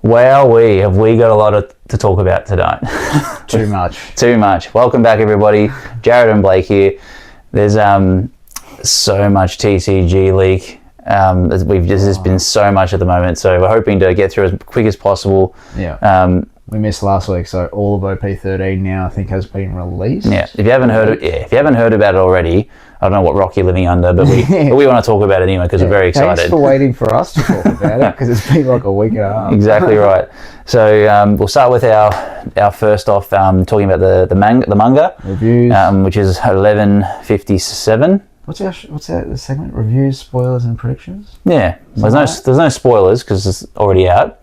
Wowee, have we got a lot to talk about tonight. Too much. Too much. Welcome back, everybody. Jared and Blake here. There's so much TCG leak. There's been so much at the moment, so we're hoping to get through as quick as possible. Yeah. We missed last week, so all of OP13 now I think has been released. Yeah. If you haven't heard about it already, I don't know what rock you're living under, but we want to talk about it anyway because we're very excited. Thanks for waiting for us to talk about it because it's been like a week and a half. Exactly right. So we'll start with our first off talking about the manga reviews, which is 1157. What's that segment? Reviews, spoilers, and predictions. Yeah, there's no spoilers because it's already out,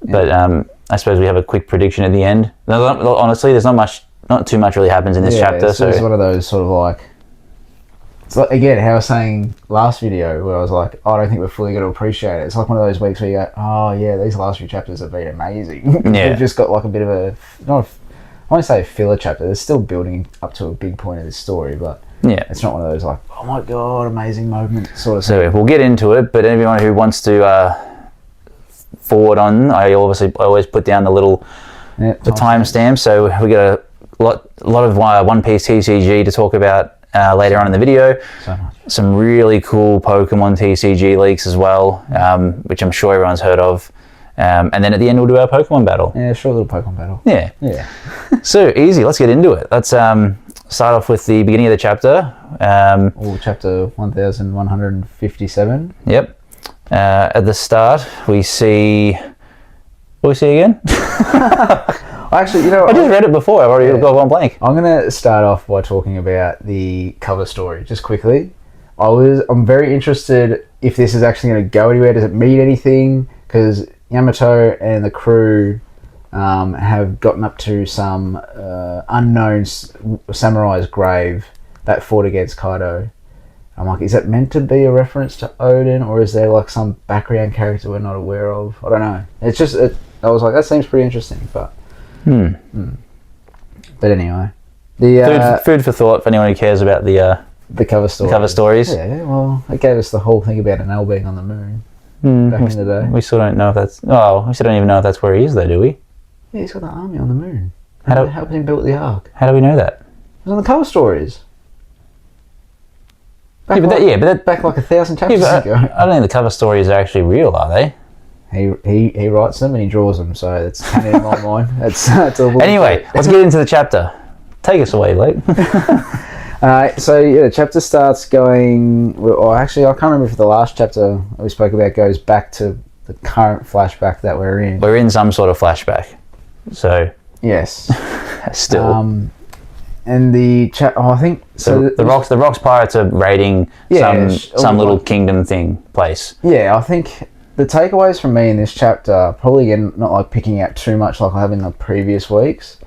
but I suppose we have a quick prediction at the end. Honestly, there's not too much really happens in this chapter. So it's one of those sort of like. It's like, again, how I was saying last video where I was like, I don't think we're fully going to appreciate it. It's like one of those weeks where you go, oh yeah, these last few chapters have been amazing. Yeah. We've just got like a bit of I won't say a filler chapter. They're still building up to a big point of this story, but yeah, it's not one of those like, oh my god, amazing moment sort of thing. So we'll get into it, but anyone who wants to forward on, I always put down the timestamp. So we got a lot of Onepiece TCG to talk about later on in the video. So much. Some really cool Pokemon TCG leaks as well, which I'm sure everyone's heard of. And then at the end we'll do our Pokemon battle. Yeah, short little Pokemon battle. Yeah. So easy, let's get into it. Let's start off with the beginning of the chapter. Chapter 1157. Yep. At the start we see... What do we see again? Actually, I just read it before. I've already got one blank. I'm going to start off by talking about the cover story, just quickly. I'm very interested if this is actually going to go anywhere. Does it mean anything? Because Yamato and the crew have gotten up to some unknown samurai's grave that fought against Kaido. I'm like, is that meant to be a reference to Odin, or is there like some background character we're not aware of? I don't know. It's just, I was like, that seems pretty interesting, but... But anyway, the food for thought for anyone who cares about the cover story. Cover stories. Yeah, well, it gave us the whole thing about an owl being on the moon back in the day. We still don't know if that's. Oh, we still don't even know if that's where he is, though, do we? Yeah, he's got the army on the moon. Helping him build the ark. How do we know that? It was on the cover stories. Back like 1,000 chapters ago. I don't think the cover stories are actually real, are they? He writes them and he draws them, so it's canon in my mind. That's anyway, let's get into the chapter. Take us away, Blake. The chapter starts going... Well, actually, I can't remember if the last chapter we spoke about goes back to the current flashback that we're in. We're in some sort of flashback. So... Yes. Still. And the I think... So the Rocks pirates are raiding some little kingdom place. Yeah, I think... The takeaways from me in this chapter, probably again, not like picking out too much like I have in the previous weeks,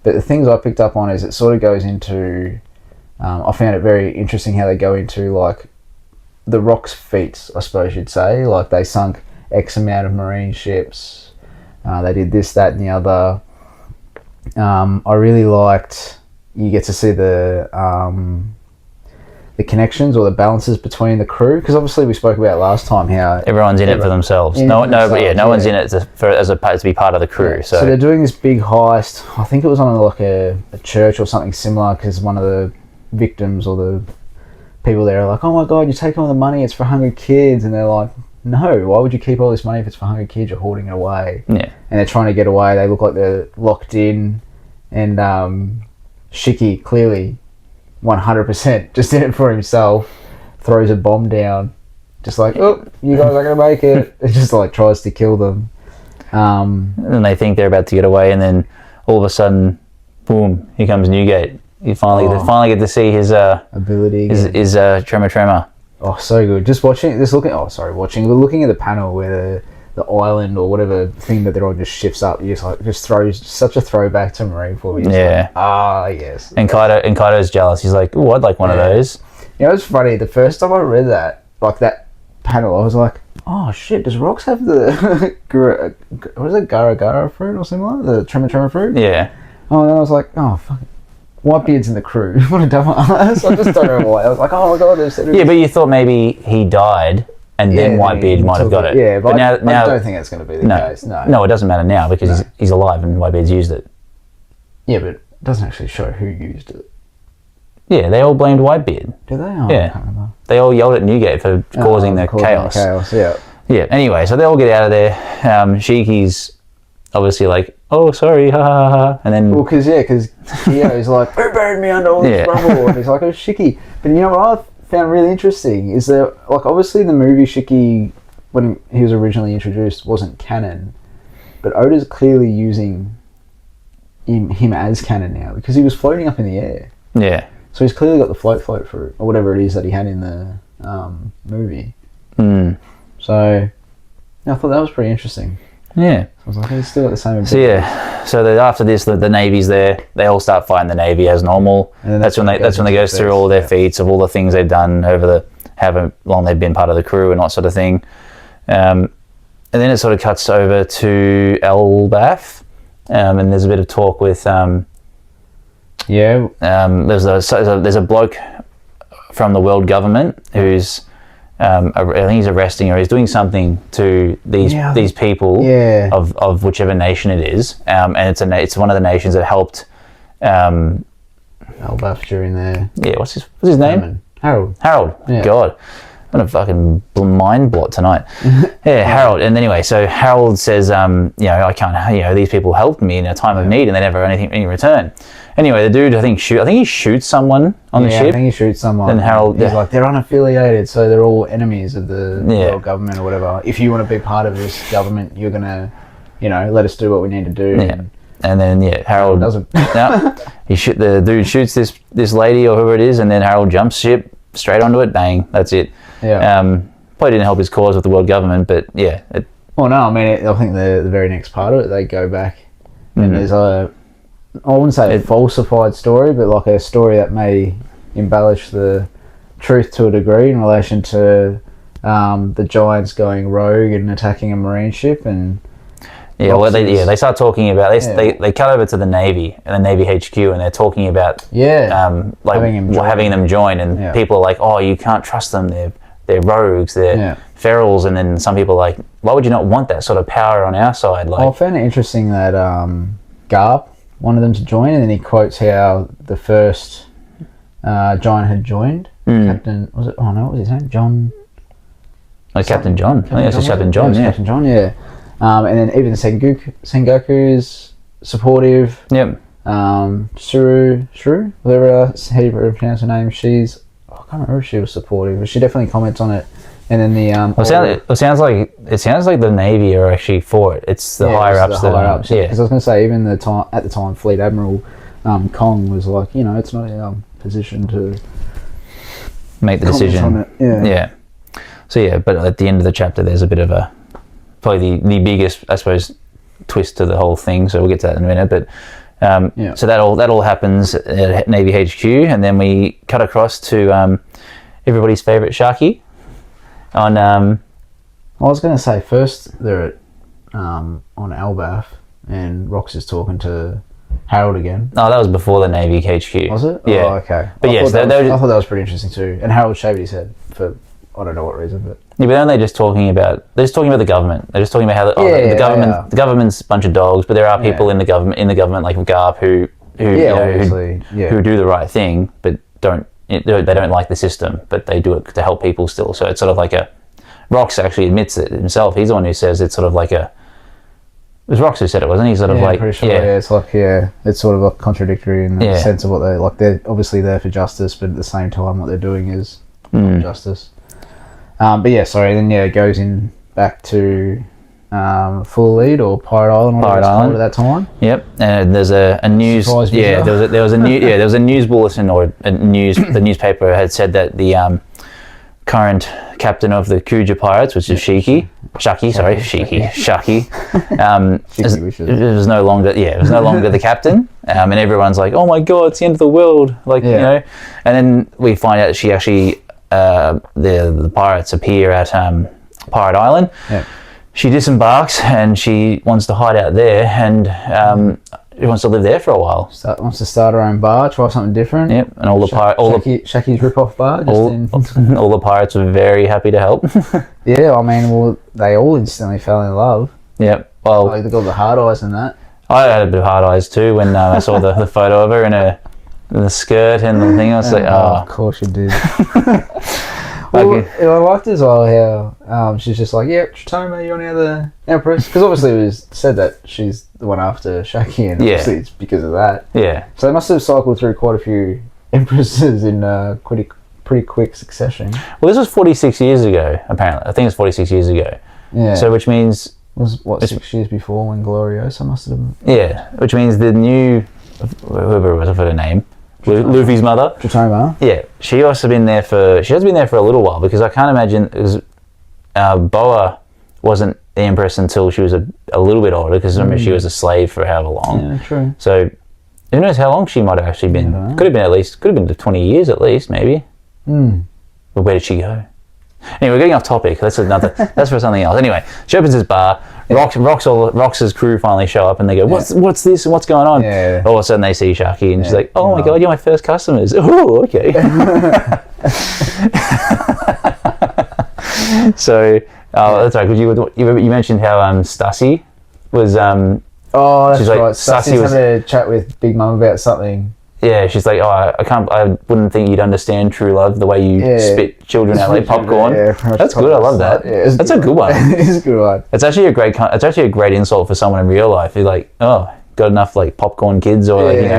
but the things I picked up on is it sort of goes into, I found it very interesting how they go into like the Rock's feats, I suppose you'd say. Like they sunk X amount of marine ships, they did this, that and the other. I really liked, you get to see the connections or the balances between the crew, because obviously we spoke about last time how everyone's in it for themselves. No one's in it to be part of the crew. Yeah. So they're doing this big heist. I think it was on like a church or something similar, because one of the victims or the people there are like, oh my god, you take all the money, it's for hungry kids, and they're like, no, why would you keep all this money if it's for hungry kids? You're hoarding it away. Yeah. And they're trying to get away. They look like they're locked in, and Shiki clearly 100% just in it for himself, throws a bomb down, just like, oh, you guys aren't gonna make it. It just like tries to kill them. And they think they're about to get away, and then all of a sudden, boom, here comes Newgate. You finally get to see his ability, his tremor. Oh, so good. Looking at the panel where the island or whatever thing that they're on just shifts up. You just throws such a throwback to Marineford. Yeah. Yes. And Kaido's jealous. He's like, "Ooh, I'd like one of those." You know, it's funny. The first time I read that panel, I was like, "Oh shit! Does Rocks have the what is it, Gara fruit or similar? The tremor fruit?" Yeah. Oh, and then I was like, "Oh fuck." Whitebeard's in the crew. What a dumbass. I just don't know why. I was like, oh my god. Yeah, but you thought maybe he died and then Whitebeard might have got it. Yeah, but now I don't think that's going to be the case. No, it doesn't matter now because he's alive and Whitebeard's used it. Yeah, but it doesn't actually show who used it. Yeah, they all blamed Whitebeard. Do they? Oh, yeah. I can't remember. They all yelled at Newgate for causing the chaos. Yeah. Yeah, anyway, so they all get out of there. Shiki's obviously like, oh, sorry, ha ha ha. And then... Well, because Kyo's like, who buried me under all this rubble? And he's like, oh, Shiki. But you know what I found really interesting is that, like, obviously the movie Shiki, when he was originally introduced, wasn't canon. But Oda's clearly using him as canon now because he was floating up in the air. Yeah. So he's clearly got the float for it, or whatever it is that he had in the movie. Mm. So I thought that was pretty interesting. Yeah. So I was like, he's still got the same ability. So yeah, so after this, the Navy's there. They all start fighting the Navy as normal. And that's when they goes through all their feats of all the things they've done over however long they've been part of the crew and that sort of thing. And then it sort of cuts over to Elbaf, and there's a bit of talk with. There's a bloke from the world government who's. I think he's arresting or he's doing something to these people of whichever nation it is, and it's one of the nations that helped Elbaf during their what's his name? Harold. Yeah. God, I'm gonna fucking mind blot tonight. Harold. And anyway, so Harold says, I can't. These people helped me in a time of need, and they never have anything in return. Anyway, the dude, I think he shoots someone on the ship. I think he shoots someone. And Harold... He's like, they're unaffiliated, so they're all enemies of the world government or whatever. If you want to be part of this government, you're going to, let us do what we need to do. Yeah. And then, Harold... doesn't. The dude shoots this lady or whoever it is, and then Harold jumps ship, straight onto it, bang, that's it. Yeah. Probably didn't help his cause with the world government, but yeah. Well, no, I mean, I think the very next part of it, they go back, and there's I wouldn't say a falsified story, but like a story that may embellish the truth to a degree in relation to the Giants going rogue and attacking a marine ship and they start talking about they cut over to the Navy and the Navy HQ and they're talking about having them join and people are like, oh, you can't trust them, they're rogues, they're ferals, and then some people are like, why would you not want that sort of power on our side? Like, I found it interesting that Garp wanted them to join, and then he quotes how the first Giant had joined. Captain, was it? Oh no, what was his name? John. Oh, Captain John. I think that's just Captain John. Captain John. Yeah. And then even Sengoku is supportive. Yep. Shrew, whatever how you pronounce her name, I can't remember if she was supportive, but she definitely comments on it. And then the it sounds like the Navy are actually for it. It's the higher ups. Yeah, because I was going to say even at the time Fleet Admiral Kong was like, it's not our position to make the decision on it. Yeah. So but at the end of the chapter, there's a bit of probably the biggest, I suppose, twist to the whole thing. So we'll get to that in a minute. But so that all happens at Navy HQ, and then we cut across to everybody's favorite Sharky. I was going to say first they're at on Elbaf and Rox is talking to Harold again. Oh, that was before the Navy HQ. Was it? Yeah. Oh, okay. But I thought that was pretty interesting too. And Harold shaved his head for I don't know what reason, but but then they're just talking about the government. They're just talking about how the government's a bunch of dogs, but there are people in the government like Garp who do the right thing, but they don't like the system, but they do it to help people still. So it's sort of like Rox actually admits it himself. He's the one who says it's sort of like it was Rox who said it, wasn't he? Sort of like, pretty sure, it's like, it's sort of like contradictory in the sense of what they're obviously there for justice, but at the same time what they're doing is not justice. But then it goes in back to Full Lead or Pirate Island, whatever it's called at that time. Yep, and there's a news. There was a news bulletin or the newspaper had said that the current captain of the Kuja Pirates, which is Shaki, it was no longer the captain, and everyone's like, oh my god, it's the end of the world, and then we find out that she actually the pirates appear at Pirate Island. Yeah. She disembarks and she wants to hide out there, and she wants to live there for a while. Wants to start her own bar, try something different. Yep, and all the Shaki's rip-off bar. All the pirates were very happy to help. Yeah, I mean, well, they all instantly fell in love. Yep. Well, they got the hard eyes and that. I had a bit of hard eyes too when I saw the photo of her in the skirt and the thing. I was like, oh. Of course you did. Well, I liked as well how she's just like, yeah, Chitoma, you're now the Empress. Because obviously it was said that she's the one after Shaki, and obviously it's because of that. Yeah. So they must have cycled through quite a few Empresses in pretty quick succession. Well, this was 46 years ago, apparently. I think it's 46 years ago. Yeah. So which means... Was, 6 years before when Gloriosa must have been... Yeah, which means the new... Whoever it was, I forgot her name. Luffy's mother. Chitoma. Yeah, she has been there for a little while, because I can't imagine Boa wasn't the Empress until she was a little bit older, because remember she was a slave for however long. Yeah, true. So who knows how long she might have actually been? Could have been 20 years at least, maybe. But where did she go? Anyway, we're getting off topic. That's for something else. Anyway, she opens this bar. Rox's crew finally show up and they go, what's this and what's going on? Yeah. All of a sudden they see Shaki and she's like, oh my god, you're my first customers. Oh, okay. So, that's right. You mentioned how Stassi was. Oh, that's she's right. Like, Stassi's having a chat with Big Mum about something. Yeah, she's like, I wouldn't think you'd understand true love the way you spit children out like popcorn. Yeah, that's good. I love that. Yeah, that's a good one. It is a good one. It's actually a great insult for someone in real life. You're like, oh, got enough like popcorn kids, or like,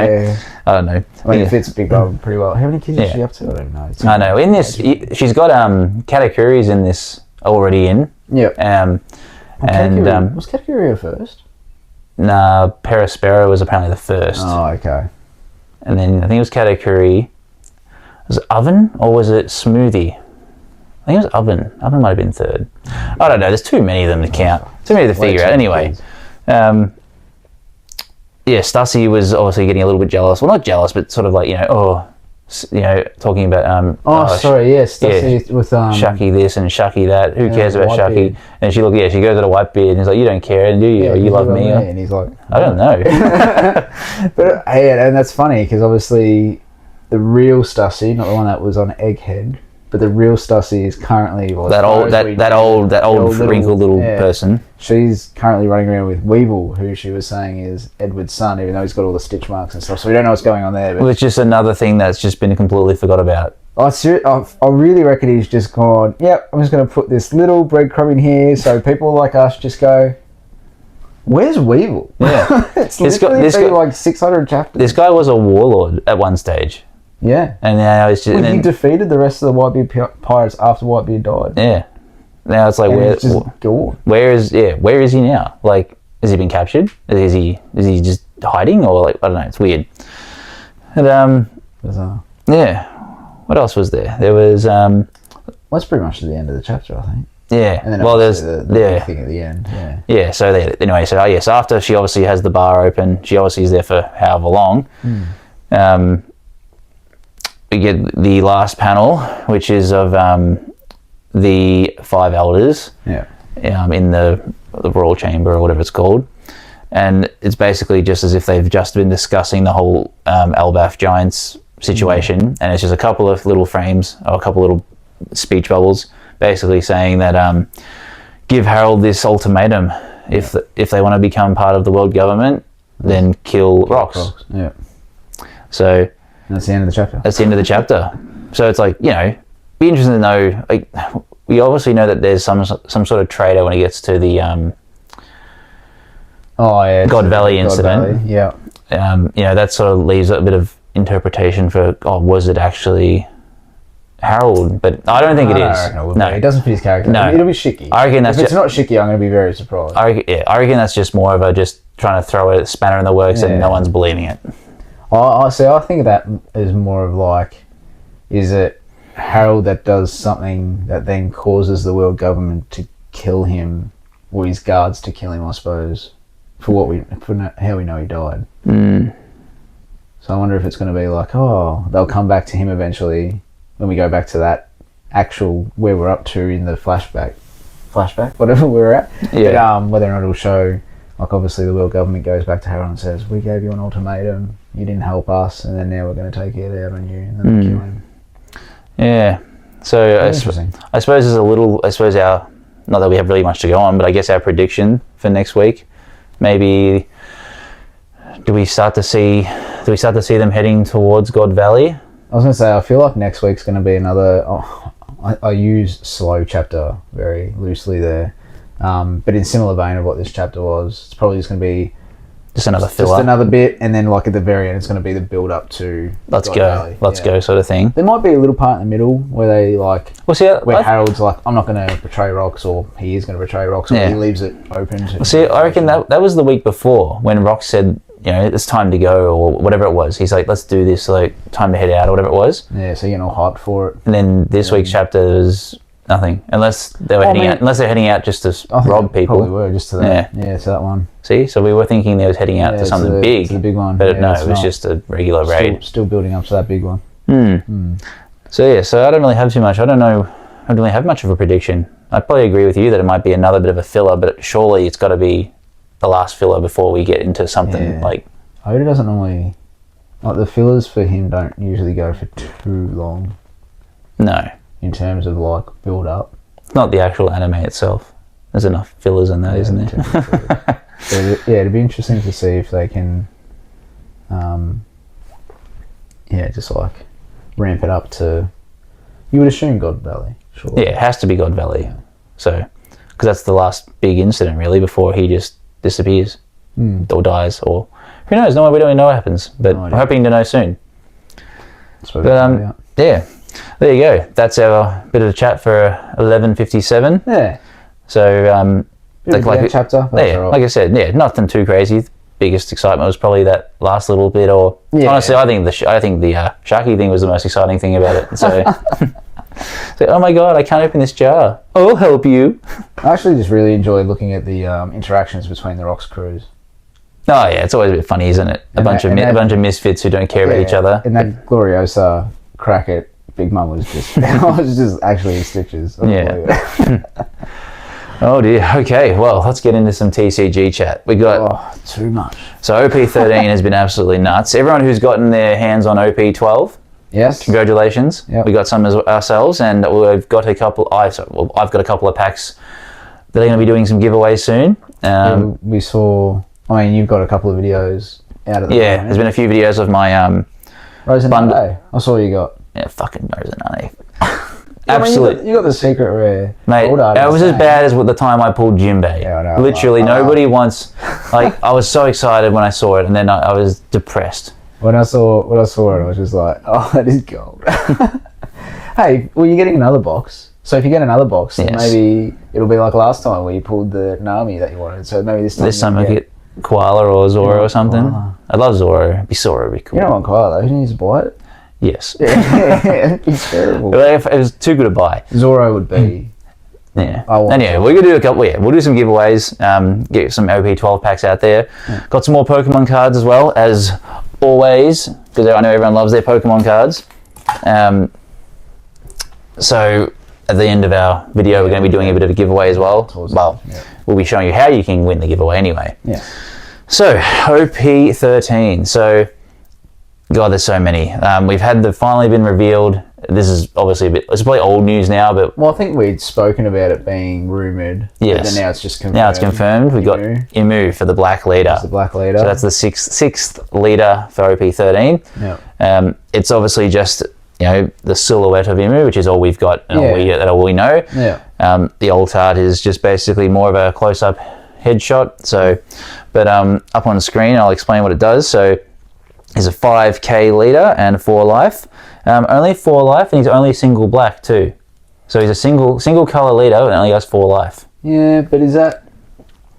I don't know. I mean, it fits Big Mum pretty well. How many kids is she up to? I don't know. I know. In this, she's got Katakuri's in this already in. Yep. And was Katakuri first? Nah, Perispera was apparently the first. Oh, okay. And then I think it was Katakuri. Was it Oven or was it Smoothie? I think it was Oven. Oven might have been third. I don't know. There's too many of them to count. Too many to figure out. Anyway, Stassi was obviously getting a little bit jealous. Well, not jealous, but sort of like, talking about Stassi with Shaki this and Shaki that. Who cares about Shaki? And she goes at a Whitebeard and he's like, you don't care, do you? Or you love me? And he's like, I don't know. But and that's funny because obviously the real Stassi, not the one that was on Egghead, but the real Stassi is currently that old wrinkled little person. She's currently running around with Weevil, who she was saying is Edward's son, even though he's got all the stitch marks and stuff. So we don't know what's going on there. But it's just another thing that's just been completely forgot about. I really reckon he's just gone, yep, I'm just going to put this little breadcrumb in here so people like us just go, where's Weevil? Yeah. It's literally been like 600 chapters. This guy was a warlord at one stage. Yeah. And now it's just... he defeated the rest of the Whitebeard pirates after Whitebeard died. Yeah. Now it's like, where is he now? Like, has he been captured? Is he just hiding? Or like, I don't know, it's weird. And, yeah. What else was there? There was... that's pretty much the end of the chapter, I think. Yeah. And then there's the big thing at the end. Yeah. Yeah. So so after she obviously has the bar open, she obviously is there for however long. We get the last panel, which is of the 5 elders. Yeah. In the royal chamber or whatever it's called, and it's basically just as if they've just been discussing the whole Elbaf giants situation, and it's just a couple of little frames or a couple of little speech bubbles basically saying that give Harold this ultimatum: if they want to become part of the world government, then kill Rox. Yeah. So that's the end of the chapter. That's the end of the chapter. So it's like, be interesting to know. Like, we obviously know that there's some sort of traitor when it gets to the God Valley incident. Valley. Yeah. That sort of leaves a bit of interpretation for, was it actually Harold? But I don't think it is. No, it doesn't fit his character. No, it'll be Shiki. I reckon that's if it's not Shiki, I'm going to be very surprised. I reckon that's just more of a just trying to throw a spanner in the works and no one's believing it. I think of that as more of like, is it Harold that does something that then causes the world government to kill him, or his guards to kill him, I suppose, for how we know he died. So I wonder if it's going to be like, they'll come back to him eventually when we go back to that actual where we're up to in the flashback, whatever we're at. Yeah. But, whether or not it'll show Like, obviously, the world government goes back to Harold and says, we gave you an ultimatum, you didn't help us, and then now we're going to take it out on you, and then they kill him. Yeah. So I suppose there's a little, not that we have really much to go on, but I guess our prediction for next week, maybe, do we start to see them heading towards God Valley? I was going to say, I feel like next week's going to be another, I use slow chapter very loosely there, but in similar vein of what this chapter was, it's probably just going to be just another filler. Just another bit, and then like at the very end, it's going to be the build up to let's go sort of thing. There might be a little part in the middle where they like, where Harold's like, I'm not going to betray Rox, or he is going to betray Rox, or he leaves it open to. I reckon that was the week before when Rox said, it's time to go, or whatever it was. He's like, let's do this, like time to head out, or whatever it was. Yeah, so you're getting all hyped for it. And then this week's chapter was nothing, unless they're heading out just to rob people. Probably were just to that. Yeah, to that one. See, so we were thinking they was heading out to something big, to the big one, but no, it was just a regular raid. Still building up to that big one. So I don't really have too much. I don't really have much of a prediction. I probably agree with you that it might be another bit of a filler, but surely it's got to be the last filler before we get into something like. Oda doesn't normally, like, the fillers for him don't usually go for too long. No. In terms of like build up. It's not the actual anime itself. There's enough fillers in that, isn't there? It'd be interesting to see if they can, just like ramp it up to. You would assume God Valley, sure. Yeah, it has to be God Valley. Yeah. So, because that's the last big incident really before he just disappears or dies, or who knows? No, we don't even know what happens, but we're hoping to know soon. But yeah. There you go. That's our bit of a chat for 11:57. Yeah. So chapter. Like I said, nothing too crazy. Biggest excitement was probably that last little bit, or honestly, I think the Sharky thing was the most exciting thing about it. So, oh my god, I can't open this jar. I'll help you. I actually just really enjoyed looking at the interactions between the Rox crews. Oh yeah, it's always a bit funny, isn't it? A bunch of misfits who don't care about each other. And that Gloriosa crack at Big Mum was just, I was just actually in stitches. Yeah. Oh dear. Okay, well, let's get into some TCG chat. We got too much. So OP13 has been absolutely nuts. Everyone who's gotten their hands on OP12, yes, congratulations. Yep. We got some ourselves, and we've got a couple. I've got a couple of packs that are going to be doing some giveaways soon. We saw. I mean, you've got a couple of videos out of the moment. There's been a few videos of my Rosanade. I saw you got. Yeah, fucking Rosanade. Absolutely. I mean, you got the secret rare. Mate, it was as bad as the time I pulled Jimbei. Yeah, I know. Literally, nobody wants. Like, I was so excited when I saw it, and then I was depressed. When I saw it, I was just like, oh, that is gold. Hey, well, you're getting another box. So if you get another box, then maybe it'll be like last time where you pulled the Nami that you wanted. So maybe this time I get Koala or Zoro or something. Koala. I love Zoro. Zoro would be cool. You don't want Koala, though. You need to buy it. Yes. It's terrible. It was too good to buy. Zoro would be. Yeah. Anyway, we're gonna do a couple. Yeah, we'll do some giveaways. Get some OP12 packs out there. Yeah. Got some more Pokemon cards as well, as always, because I know everyone loves their Pokemon cards. So at the end of our video, we're going to be doing a bit of a giveaway as well. We'll be showing you how you can win the giveaway anyway. Yeah. So OP13. So. God, there's so many. We've had finally been revealed. This is obviously it's probably old news now, but... Well, I think we'd spoken about it being rumoured. Yes. But then now it's just confirmed. Now it's confirmed. We've got Imu for the Black Leader. That's the Black Leader. So that's the sixth leader for OP13. Yeah. It's obviously just, the silhouette of Imu, which is all we've got and all we know. Yeah. The alt art is just basically more of a close-up headshot. So, but up on screen, I'll explain what it does. So... He's a 5k leader and 4 life. Only 4 life, and he's only single black too. So he's a single color leader and only has 4 life. Yeah, but is that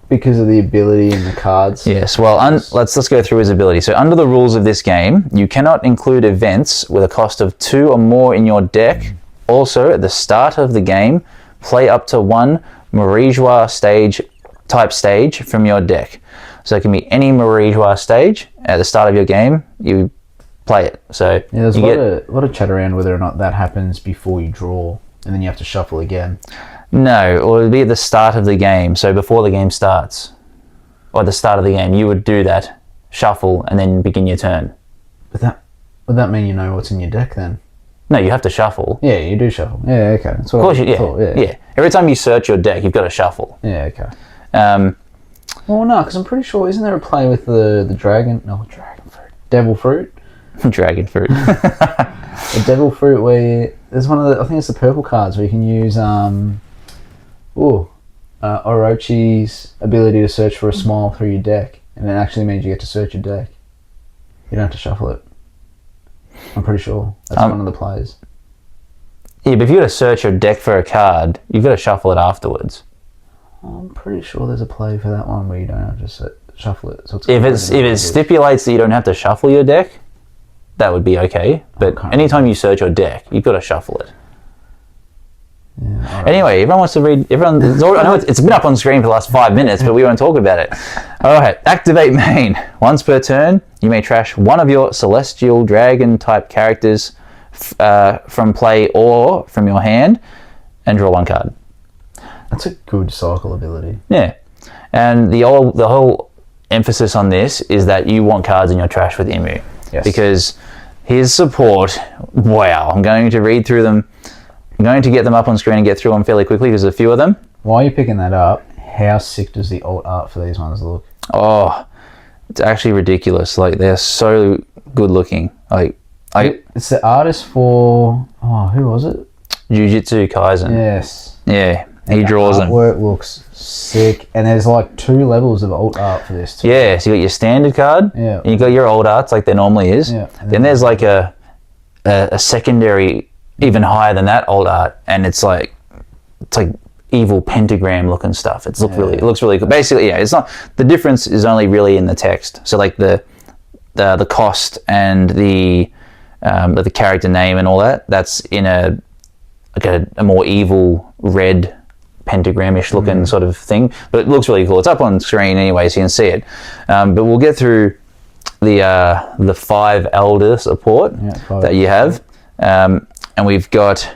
because of the ability in the cards? Yes. Well, let's go through his ability. So under the rules of this game, you cannot include events with a cost of 2 or more in your deck. Also, at the start of the game, play up to 1 Marijois stage from your deck. So it can be any Marijois stage at the start of your game. You play it. So there's a lot of chat around whether or not that happens before you draw, and then you have to shuffle again. No, or it'll be at the start of the game. So before the game starts, at the start of the game, you would do that, shuffle, and then begin your turn. But would that mean you know what's in your deck then? No, you have to shuffle. Yeah, you do shuffle. Yeah, okay. That's what Of course, yeah. Every time you search your deck, you've got to shuffle. Yeah, okay. Um, Well, no, because I'm pretty sure, isn't there a play with the dragon? No, dragon fruit. Devil fruit? Dragon fruit. The devil fruit where there's one of the, I think it's the purple cards where you can use Orochi's ability to search for a smile through your deck, and it actually means you get to search your deck. You don't have to shuffle it. I'm pretty sure that's one of the plays. Yeah, but if you got to search your deck for a card, you've got to shuffle it afterwards. I'm pretty sure there's a play for that one where you don't have to shuffle it. So if it stipulates that you don't have to shuffle your deck, that would be okay. But anytime you search your deck, you've got to shuffle it. Yeah, anyway, everyone wants to read. I know it's been up on screen for the last 5 minutes, but we won't talk about it. All right, activate main. Once per turn, you may trash one of your celestial dragon type characters from play or from your hand, and draw one card. That's a good cycle ability. Yeah, and the whole emphasis on this is that you want cards in your trash with Imu. Yes. Because his support, wow, I'm going to read through them. I'm going to get them up on screen and get through them fairly quickly because there's a few of them. While you're picking that up, how sick does the alt art for these ones look? Oh, it's actually ridiculous. Like, they're so good looking. It's the artist for, who was it? Jujutsu Kaisen. Yes. Yeah, he draws them. Artwork looks sick, and there's like 2 levels of alt art for this too. Yeah, so you got your standard card, yeah, and you got your alt arts like there normally is. Yeah. Then there's like a secondary, even higher than that alt art, and it's like evil pentagram looking stuff. It looks really good. Basically, yeah, it's not, the difference is only really in the text. So like the cost and the character name and all that's in a more evil red pentagramish looking sort of thing, but it looks really cool. It's up on screen anyway, so you can see it. But we'll get through the 5 elder support that you have, and we've got.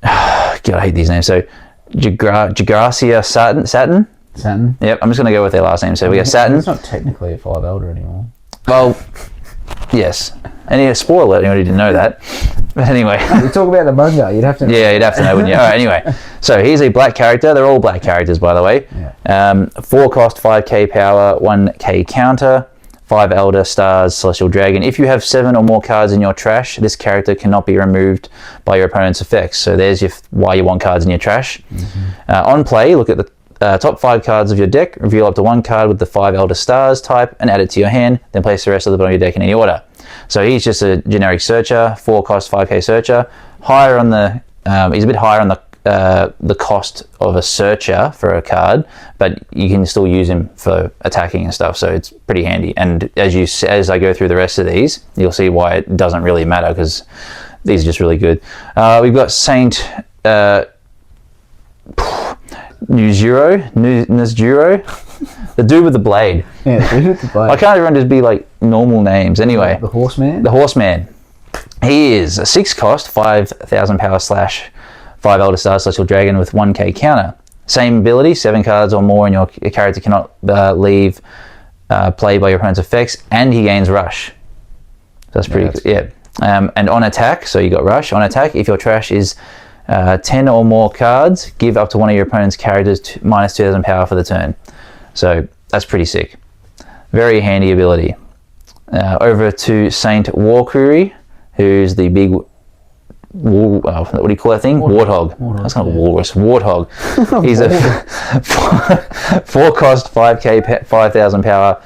God, I hate these names. So Jagracia Saturn. Yep, I'm just gonna go with their last name. So we got Saturn. It's not technically a 5 elder anymore. Well, yes. And spoiler, anyone who didn't know that. But anyway. We talk about the manga, you'd have to know. Yeah, you'd have to know, wouldn't you? All right, anyway. So he's a black character. They're all black characters, by the way. Yeah. 4 cost, 5k power, 1k counter, 5 elder stars, celestial dragon. If you have 7 or more cards in your trash, this character cannot be removed by your opponent's effects. So there's why you want cards in your trash. On play, look at the top 5 cards of your deck, reveal up to 1 card with the 5 elder stars type and add it to your hand, then place the rest of the bottom of your deck in any order. So he's just a generic searcher, 4 cost, 5k searcher. Higher on the he's a bit higher on the cost of a searcher for a card, but you can still use him for attacking and stuff, so it's pretty handy. And as I go through the rest of these, you'll see why it doesn't really matter, because these are just really good. We've got Saint Nuzuro, the dude with the blade. Yeah, the dude with the blade. I can't even just be like normal names. Anyway, the Horseman. The Horseman. He is a 6 cost, 5,000 power / 5 elder stars celestial dragon with 1k counter. Same ability, 7 cards or more, and your character cannot leave play by your opponent's effects, and he gains rush. That's pretty good. Yeah. And on attack, so you got rush. On attack, if your trash is 10 or more cards, give up to one of your opponent's characters minus 2,000 power for the turn. So that's pretty sick. Very handy ability. Over to Saint Warkuri, who's the big what do you call that thing? Warthog. That's not a walrus. Warthog. He's a 4 cost, 5k, 5,000 power,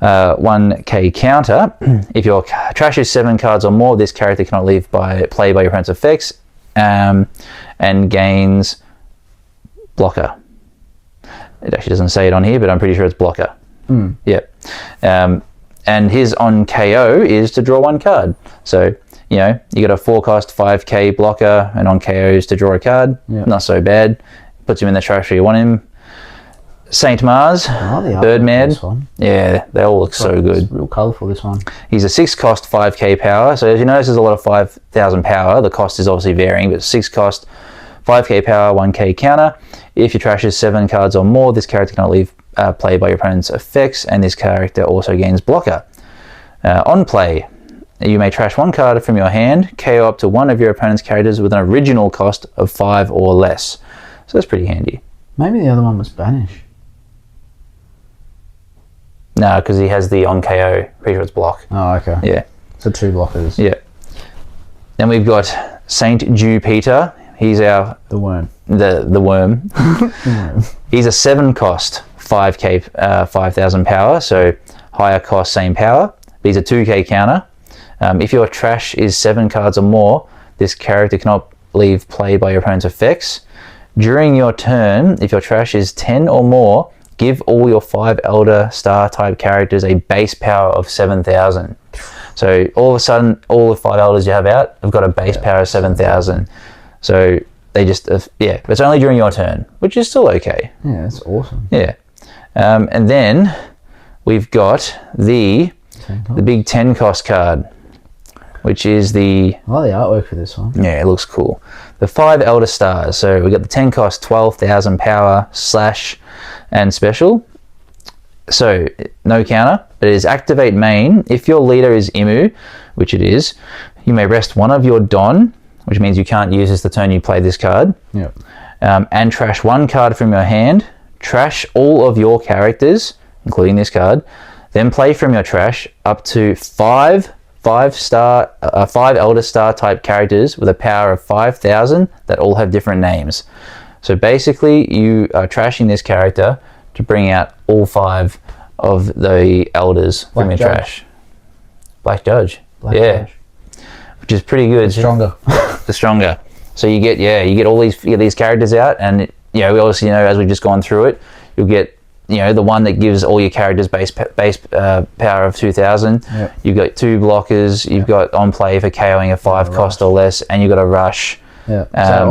1k counter. If your trash is 7 cards or more, this character cannot leave play by your opponent's effects, and gains blocker. It actually doesn't say it on here, but I'm pretty sure it's blocker. Yep. And his on KO is to draw 1 card. So, you got a 4 cost, 5k blocker, and on KOs to draw a card. Yep. Not so bad. Puts him in the trash where you want him. Saint Mars, Birdman. Yeah, they all look so good. It's real colourful, this one. He's a 6 cost, 5k power. So as you notice, there's a lot of 5,000 power. The cost is obviously varying, but 6 cost, 5k power, 1k counter. If your trash is 7 cards or more, this character cannot leave play by your opponent's effects, and this character also gains blocker. On play, you may trash one card from your hand, KO up to one of your opponent's characters with an original cost of 5 or less. So that's pretty handy. Maybe the other one was banish. No, because he has the on KO. Pretty sure it's block. Oh, okay. Yeah. So 2 blockers. Yeah. Then we've got Saint Jupiter. He's our The worm. the worm. He's a 7 cost, 5k, 5,000 power. So higher cost, same power. But he's a 2k counter. If your trash is 7 cards or more, this character cannot leave play by your opponent's effects. During your turn, if your trash is 10 or more, give all your 5 Elder Star type characters a base power of 7,000. So all of a sudden, all the 5 Elders you have out have got a base power of 7,000. So they just, but it's only during your turn, which is still okay. Yeah, that's awesome. Yeah. And then we've got the big 10 cost card, which is the... I like the artwork for this one. Yeah, it looks cool. The 5 Elder Stars. So we got the 10 cost, 12,000 power, slash, and special. So no counter, but it is activate main. If your leader is Imu, which it is, you may rest one of your Don, which means you can't use this the turn you play this card. Yep. And trash 1 card from your hand. Trash all of your characters, including this card. Then play from your trash up to 5 Elder Star type characters with a power of 5,000 that all have different names. So basically, you are trashing this character to bring out all 5 of the elders from your trash. Black Judge. Judge. Which is pretty good. Stronger. The stronger. So you get all these characters out, and we obviously as we've just gone through it, you'll get the one that gives all your characters base power of 2,000. Yep. You've got 2 blockers. You've got on play for KOing a 5 cost or less, and you've got a rush. Yeah. So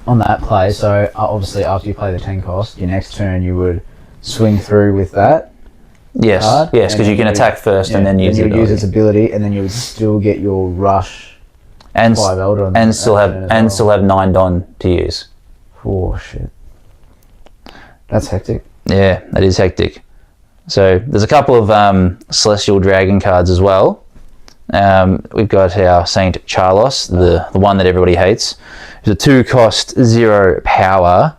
on that play, so obviously after you play the 10 cost, your next turn you would swing through with that. Yes. Card, Yes, because you can attack first and then use its ability, and then you would still get your rush and 5 Elder on and still have 9 Don to use. Oh shit. That's hectic. Yeah, that is hectic. So there's a couple of Celestial Dragon cards as well. We've got our Saint Charlos, the one that everybody hates. It's a 2 cost, 0 power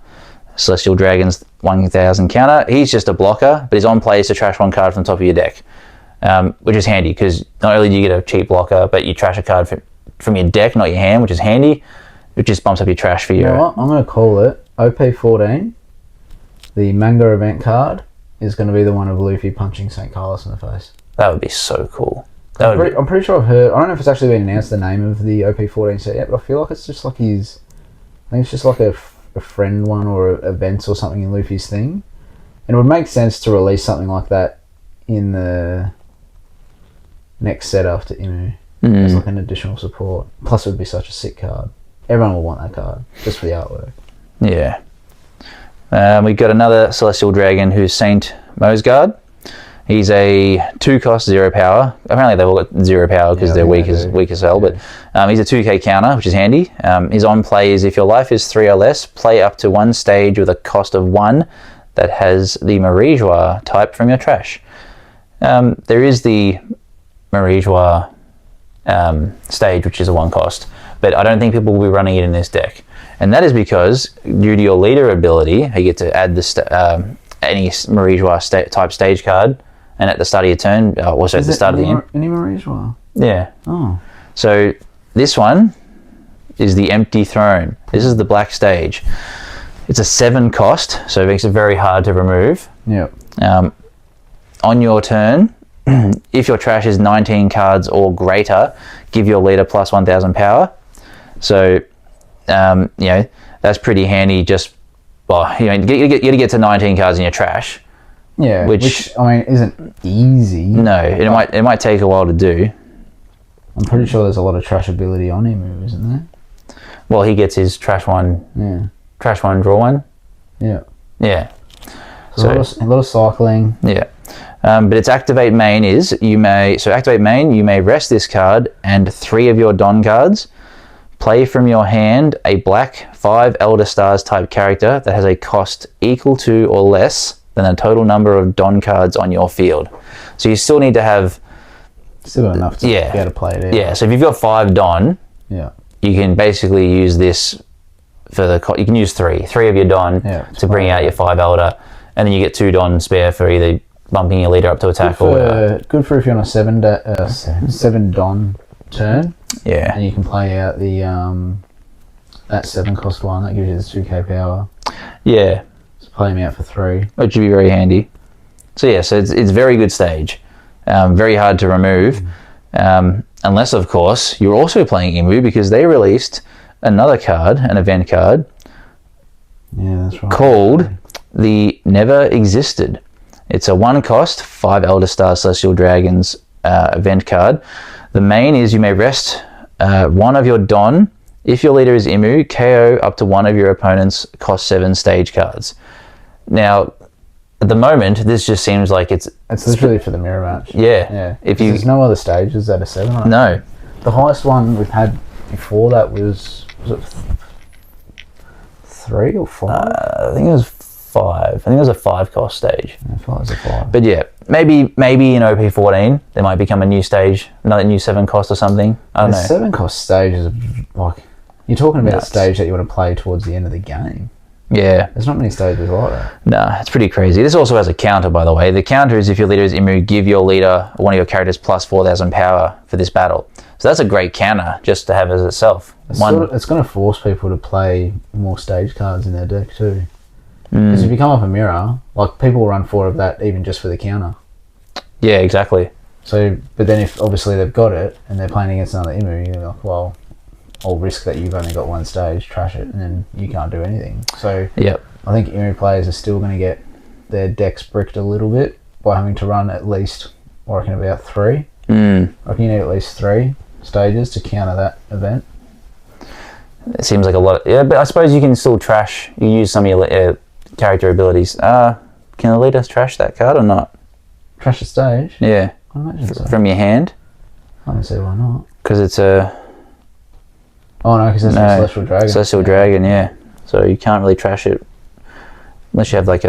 Celestial Dragon's 1,000 counter. He's just a blocker, but his on play is to trash 1 card from the top of your deck, which is handy because not only do you get a cheap blocker, but you trash a card from your deck, not your hand, which is handy. It just bumps up your trash for you. You know what? I'm going to call it OP14. The Manga event card is going to be the one of Luffy punching St. Carlos in the face. That would be so cool. I'm pretty sure I've heard... I don't know if it's actually been announced the name of the OP14 set yet, but I feel like it's just like his... I think it's just like a friend one or events or something in Luffy's thing. And it would make sense to release something like that in the next set after Imu. As like an additional support. Plus it would be such a sick card. Everyone will want that card, just for the artwork. Yeah. We've got another Celestial Dragon who's Saint Mosgard. He's a 2 cost, 0 power. Apparently they've all got 0 power because they're weak as hell. But he's a 2k counter, which is handy. His on play is if your life is 3 or less, play up to 1 stage with a cost of 1 that has the Marijois type from your trash. There is the Marijois stage, which is a 1 cost, but I don't think people will be running it in this deck. And that is because, due to your leader ability, you get to add any Marijois type stage card, and at the start of your turn, also at the start of the end. Any Marijois? Yeah. Oh. So this one is the Empty Throne. This is the black stage. It's a 7 cost, so it makes it very hard to remove. Yep. On your turn, if your trash is 19 cards or greater, give your leader plus 1,000 power. So, that's pretty handy. Just, you get to 19 cards in your trash. Yeah, which I mean isn't easy. No, it might take a while to do. I'm pretty sure there's a lot of trash ability on him, isn't there? Well, he gets his trash 1. Yeah. Trash 1, draw 1. Yeah. Yeah. So a lot of cycling. Yeah. But its activate main is you may rest this card and 3 of your Don cards. Play from your hand a black 5 Elder Stars type character that has a cost equal to or less than the total number of Don cards on your field. So you still need to have... Still got enough to be able to play it out. Yeah, so if you've got 5 Don, you can basically use this for the... You can use 3 of your Don to bring out your 5 Elder, and then you get 2 Don spare for either bumping your leader up to attack good for if you're on a 7 Don turn. Yeah. And you can play out the that 7 cost one that gives you the 2k power. Yeah. Just play them out for 3. Which would be very handy. So yeah, so it's very good stage. Very hard to remove. Unless, of course, you're also playing Imu, because they released another card, an event card, that's right, called the Never Existed. It's a 1 cost, 5 Elder Star Celestial Dragons event card. The main is you may rest 1 of your Don. If your leader is Imu, KO up to 1 of your opponent's cost 7 stage cards. Now, at the moment, this just seems like it's literally for the mirror match. Yeah. If there's no other stages at a 7. Right? No. The highest one we've had before that was it 3 or 5? I think it was 5. I think it was a 5 cost stage. I thought it was a 5. But yeah, maybe in OP14 there might become a new stage, another new 7 cost or something. I don't know. 7 cost stage is like, you're talking about Nuts. a stage that you want to play towards the end of the game. Yeah. There's not many stages like that. Nah, it's pretty crazy. This also has a counter, by the way. The counter is if your leader is Imu, give your leader one of your characters plus 4,000 power for this battle. So that's a great counter just to have as itself. It's going to force people to play more stage cards in their deck too. Mm. Because if you come up a mirror, like, people will run 4 of that even just for the counter. Yeah, exactly. So, but then if obviously they've got it and they're playing against another Imu, you're like, well, I'll risk that you've only got 1 stage, trash it, and then you can't do anything. So Yep. I think Imu players are still going to get their decks bricked a little bit by having to run at least, I reckon, about 3. I reckon you need at least 3 stages to counter that event. It seems like a lot. Yeah, but I suppose you can still trash. You use some of your character abilities. Can the leader trash that card or not? Trash a stage? Yeah. I imagine so. From your hand? I don't see why not. Because it's a... Oh no, because that's a Celestial Dragon. Celestial Dragon, yeah. So you can't really trash it unless you have like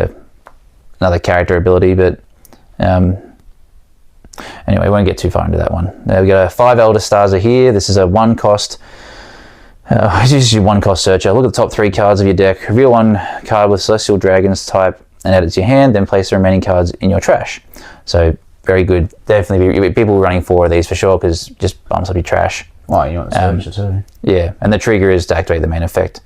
another character ability, but anyway, we won't get too far into that one. Now we got 5 Elder Stars are here. This is a 1 cost. It's usually 1 cost searcher. Look at the top 3 cards of your deck. Reveal 1 card with Celestial Dragons type and add it to your hand, then place the remaining cards in your trash. So very good. Definitely people running 4 of these for sure, because just bumps up your trash. Oh, you want the searcher too. Yeah, and the trigger is to activate the main effect.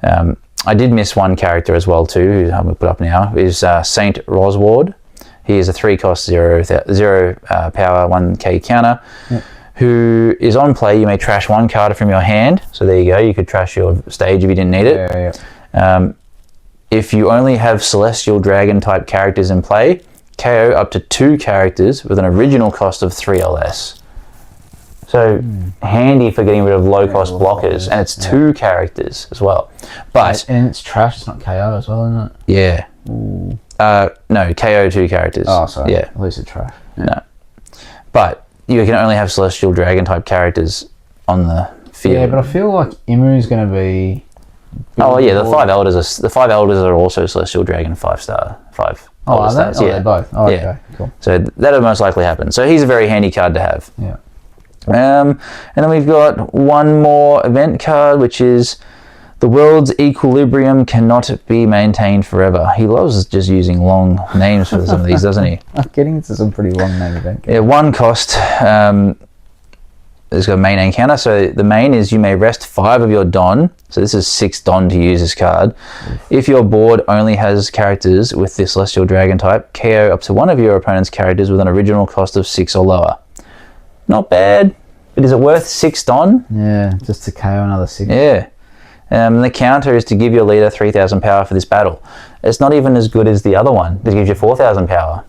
I did miss 1 character as well too, who I'm going to put up now, is Saint Rosward. He is a 3 cost 0 power 1k counter, who is on play. You may trash 1 card from your hand. So there you go, you could trash your stage if you didn't need it. Yeah. If you only have Celestial Dragon type characters in play, KO up to 2 characters with an original cost of 3 or less. So handy for getting rid of low cost blockers, and it's 2 characters as well. But and it's trash, it's not KO as well, isn't it? Yeah. No, KO 2 characters. Oh, sorry. Yeah. At least it's trash. Yeah. No. But you can only have Celestial Dragon type characters on the field. Yeah, but I feel like Imu's going to be... Oh yeah, the 5 elders are also Celestial Dragon 5-star. 5. Oh, are they? Stars. Oh, Yeah. they're both. Oh, Yeah. okay, cool. So that'll most likely happen. So he's a very handy card to have. Yeah. And then we've got 1 more event card, which is the world's equilibrium cannot be maintained forever. He loves just using long names for some of these, doesn't he? I'm getting into some pretty long name event cards. Yeah, 1 cost. It's got a main encounter. So the main is you may rest 5 of your Don. So this is 6 Don to use this card. If your board only has characters with this Celestial Dragon type, KO up to 1 of your opponent's characters with an original cost of 6 or lower. Not bad, but is it worth 6 Don? Yeah, just to KO another 6. Yeah. The counter is to give your leader 3,000 power for this battle. It's not even as good as the other one. It gives you 4,000 power.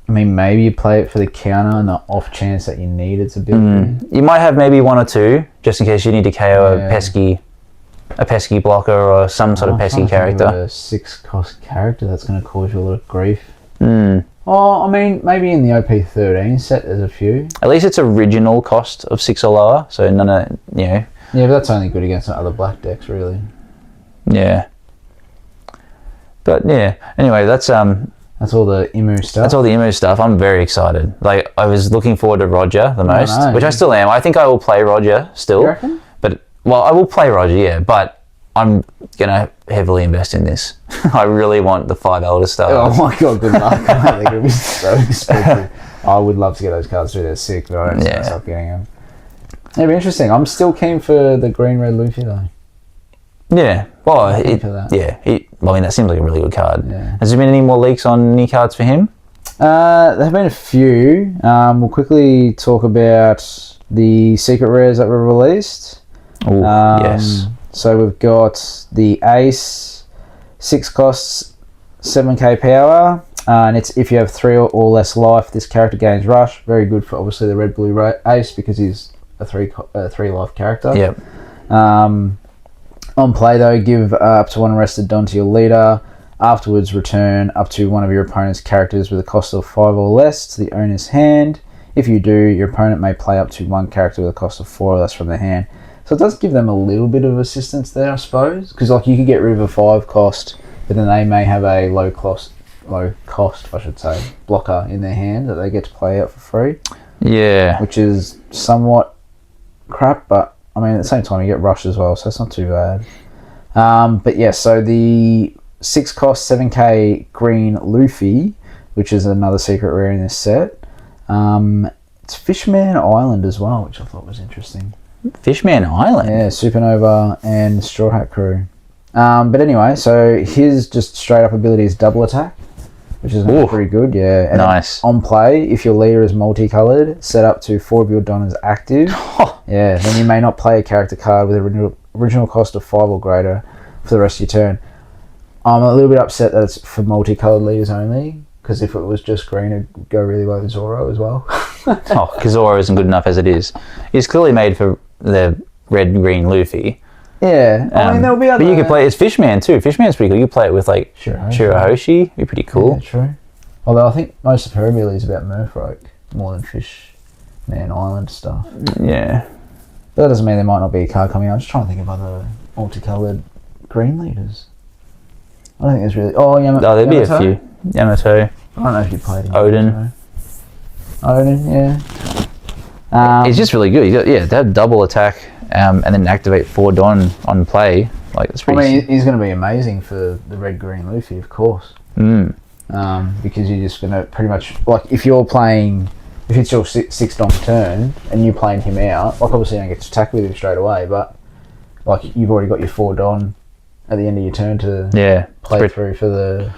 I mean, maybe you play it for the counter and the off chance that you need it to build. You might have maybe 1 or 2, just in case you need to KO a pesky blocker or some sort of pesky character. A 6 cost character that's going to cause you a lot of grief. Oh, I mean, maybe in the OP13 set there's a few. At least it's original cost of 6 or lower, so none of, Yeah, but that's only good against other black decks, really. Yeah. But yeah, anyway, that's That's all the Imu stuff. That's all the Emu stuff. I'm very excited. Like, I was looking forward to Roger the most, know. which I still am. I think I will play Roger still. You reckon? But, well, I will play Roger, yeah, but I'm going to heavily invest in this. I really want the 5 Elder Stars. Oh my god, good luck. I think it'll be so expensive. I would love to get those cards too. They're sick, but I don't see myself getting them. It'll be interesting. I'm still keen for the green red Luffy though. Yeah. Well, I mean, that seems like a really good card. Yeah. Has there been any more leaks on any cards for him? There have been a few. We'll quickly talk about the secret rares that were released. Oh, yes. So we've got the Ace, 6 costs, 7k power, and it's if you have 3 or less life, this character gains Rush. Very good for obviously the red blue Ace because he's a 3 life character. Yep. On play though, give up to 1 rested Don to your leader. Afterwards, return up to one of your opponent's characters with a cost of 5 or less to the owner's hand. If you do, your opponent may play up to 1 character with a cost of 4 or less from their hand. So it does give them a little bit of assistance there, I suppose, because like you could get rid of a 5 cost, but then they may have a low cost, I should say, blocker in their hand that they get to play out for free. Yeah. Which is somewhat crap, but I mean, at the same time, you get Rush as well, so it's not too bad. But yeah, so the 6 cost, 7k green Luffy, which is another secret rare in this set. It's Fishman Island as well, which I thought was interesting. Fishman Island? Yeah, Supernova and Straw Hat Crew. But anyway, so his just straight up ability is double attack, which is pretty good, yeah. And nice. On play, if your leader is multicolored, set up to 4 of your Don as active. Yeah, then you may not play a character card with an original cost of 5 or greater for the rest of your turn. I'm a little bit upset that it's for multicolored leaders only, because if it was just green, it'd go really well with Zoro as well. Because Zoro isn't good enough as it is. He's clearly made for the red-green Luffy. Yeah, I mean, there'll be other... But you could play... It's Fishman too. Fishman's pretty cool. You play it with, like, Shirahoshi. It'd be pretty cool. Yeah, true. Although I think most of her ability is about Merfolk, more than Fishman Island stuff. Yeah. But that doesn't mean there might not be a card coming out. I'm just trying to think of other multicoloured green leaders. I don't think there's really... Oh, there'd be a few. Yamato. I don't know if you played him. Odin, yeah. it's just really good. They have double attack and then activate 4 Don on play. Like, it's pretty... I mean, he's going to be amazing for the red-green Luffy, of course. Because you're just going to pretty much... Like, if you're playing... If it's your 6 Don turn and you're playing him out, like, obviously you don't get to attack with him straight away, but, like, you've already got your 4 Don at the end of your turn to play through for the...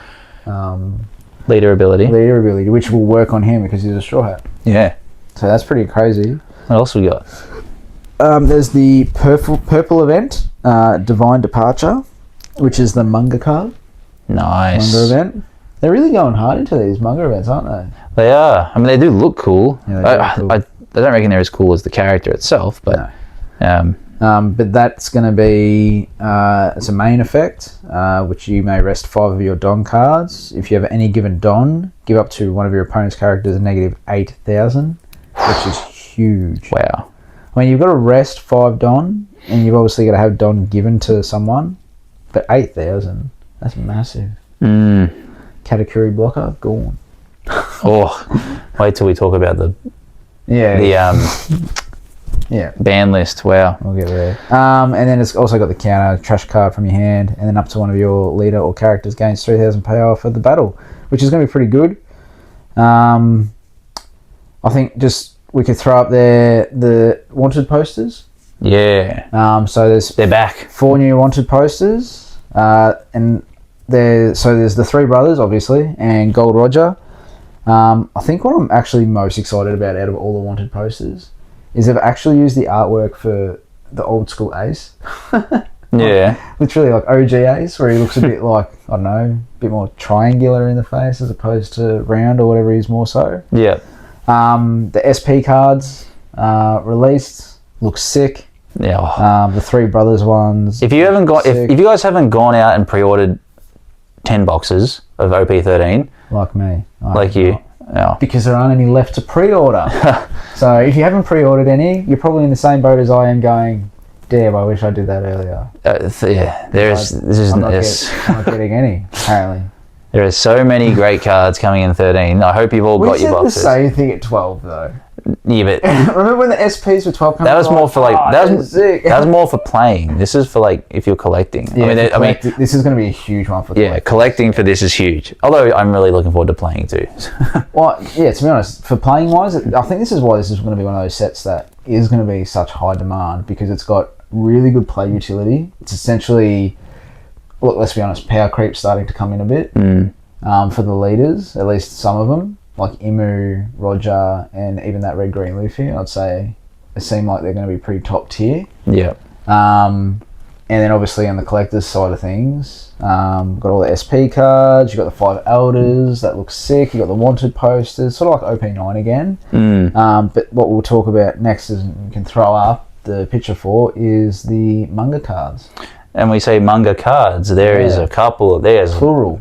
leader ability, which will work on him because he's a Straw Hat. Yeah. So that's pretty crazy. What else we got? There's the purple event, Divine Departure, which is the Manga card. Nice. Manga event. They're really going hard into these Manga events, aren't they? They are. I mean, they do look cool. Yeah, cool. I don't reckon they're as cool as the character itself, but... No. But that's going to be it's a main effect, which you may rest 5 of your Don cards. If you have any given Don, give up to one of your opponent's characters a negative 8,000, which is huge. Wow. I mean, you've got to rest 5 Don, and you've obviously got to have Don given to someone, but 8,000, that's massive. Katakuri blocker, gone. Wait till we talk about the ban list. Wow. We'll get there. And then it's also got the counter trash card from your hand, and then up to one of your leader or characters gains 3,000 payover for the battle, which is going to be pretty good. I think just we could throw up there the wanted posters. Yeah. So they're back. 4 new wanted posters, and there's the 3 brothers obviously, and Gold Roger. I think what I'm actually most excited about out of all the wanted posters is they've actually used the artwork for the old school Ace. Yeah. Literally like OG Ace, where he looks a bit like, I don't know, a bit more triangular in the face as opposed to round or whatever he's more so. Yeah. The SP cards released, looks sick. Yeah. The 3 brothers ones. If you guys haven't gone out and pre-ordered 10 boxes of OP13, like me. Yeah. Because there aren't any left to pre-order. So if you haven't pre-ordered any, you're probably in the same boat as I am going, damn, I wish I did that earlier. I'm not getting any, apparently. There are so many great cards coming in 13. I hope you've all got your boxes. We said the same thing at 12, though. Yeah, but remember when the SPs were 12? That was more for like that was more for playing. This is for like if you're collecting. Yeah, I mean, this is going to be a huge one for collecting for this is huge. Although I'm really looking forward to playing too. Well, yeah, to be honest, for playing wise, I think this is why this is going to be one of those sets that is going to be such high demand because it's got really good play utility. It's essentially, look, let's be honest, power creep starting to come in a bit for the leaders, at least some of them. Like Imu, Roger, and even that red green Luffy, I'd say they seem like they're going to be pretty top tier. Yeah. And then obviously on the collector's side of things, got all the SP cards. You got the 5 elders that looks sick. You got the wanted posters, sort of like OP9 again. But what we'll talk about next is you can throw up the picture for is the manga cards. And we say manga cards. There is a couple. There's plural.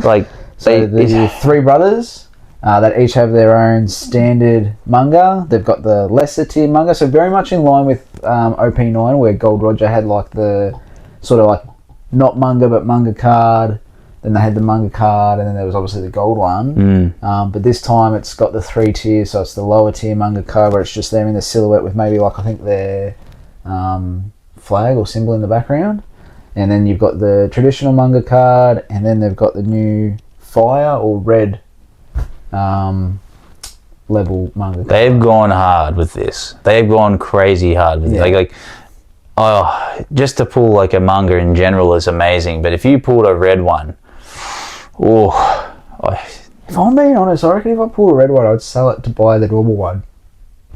Like. So the 3 brothers that each have their own standard manga. They've got the lesser tier manga, so very much in line with OP9, where Gold Roger had like the sort of like not manga but manga card. Then they had the manga card, and then there was obviously the gold one. But this time it's got the 3 tiers, so it's the lower tier manga card where it's just them in the silhouette with maybe like I think their flag or symbol in the background. And then you've got the traditional manga card, and then they've got the new fire or red level manga card. They've gone hard with this. They've gone crazy hard with it. Just to pull like a manga in general is amazing, but if you pulled a red one, if I'm being honest, I reckon if I pulled a red one, I'd sell it to buy the normal one.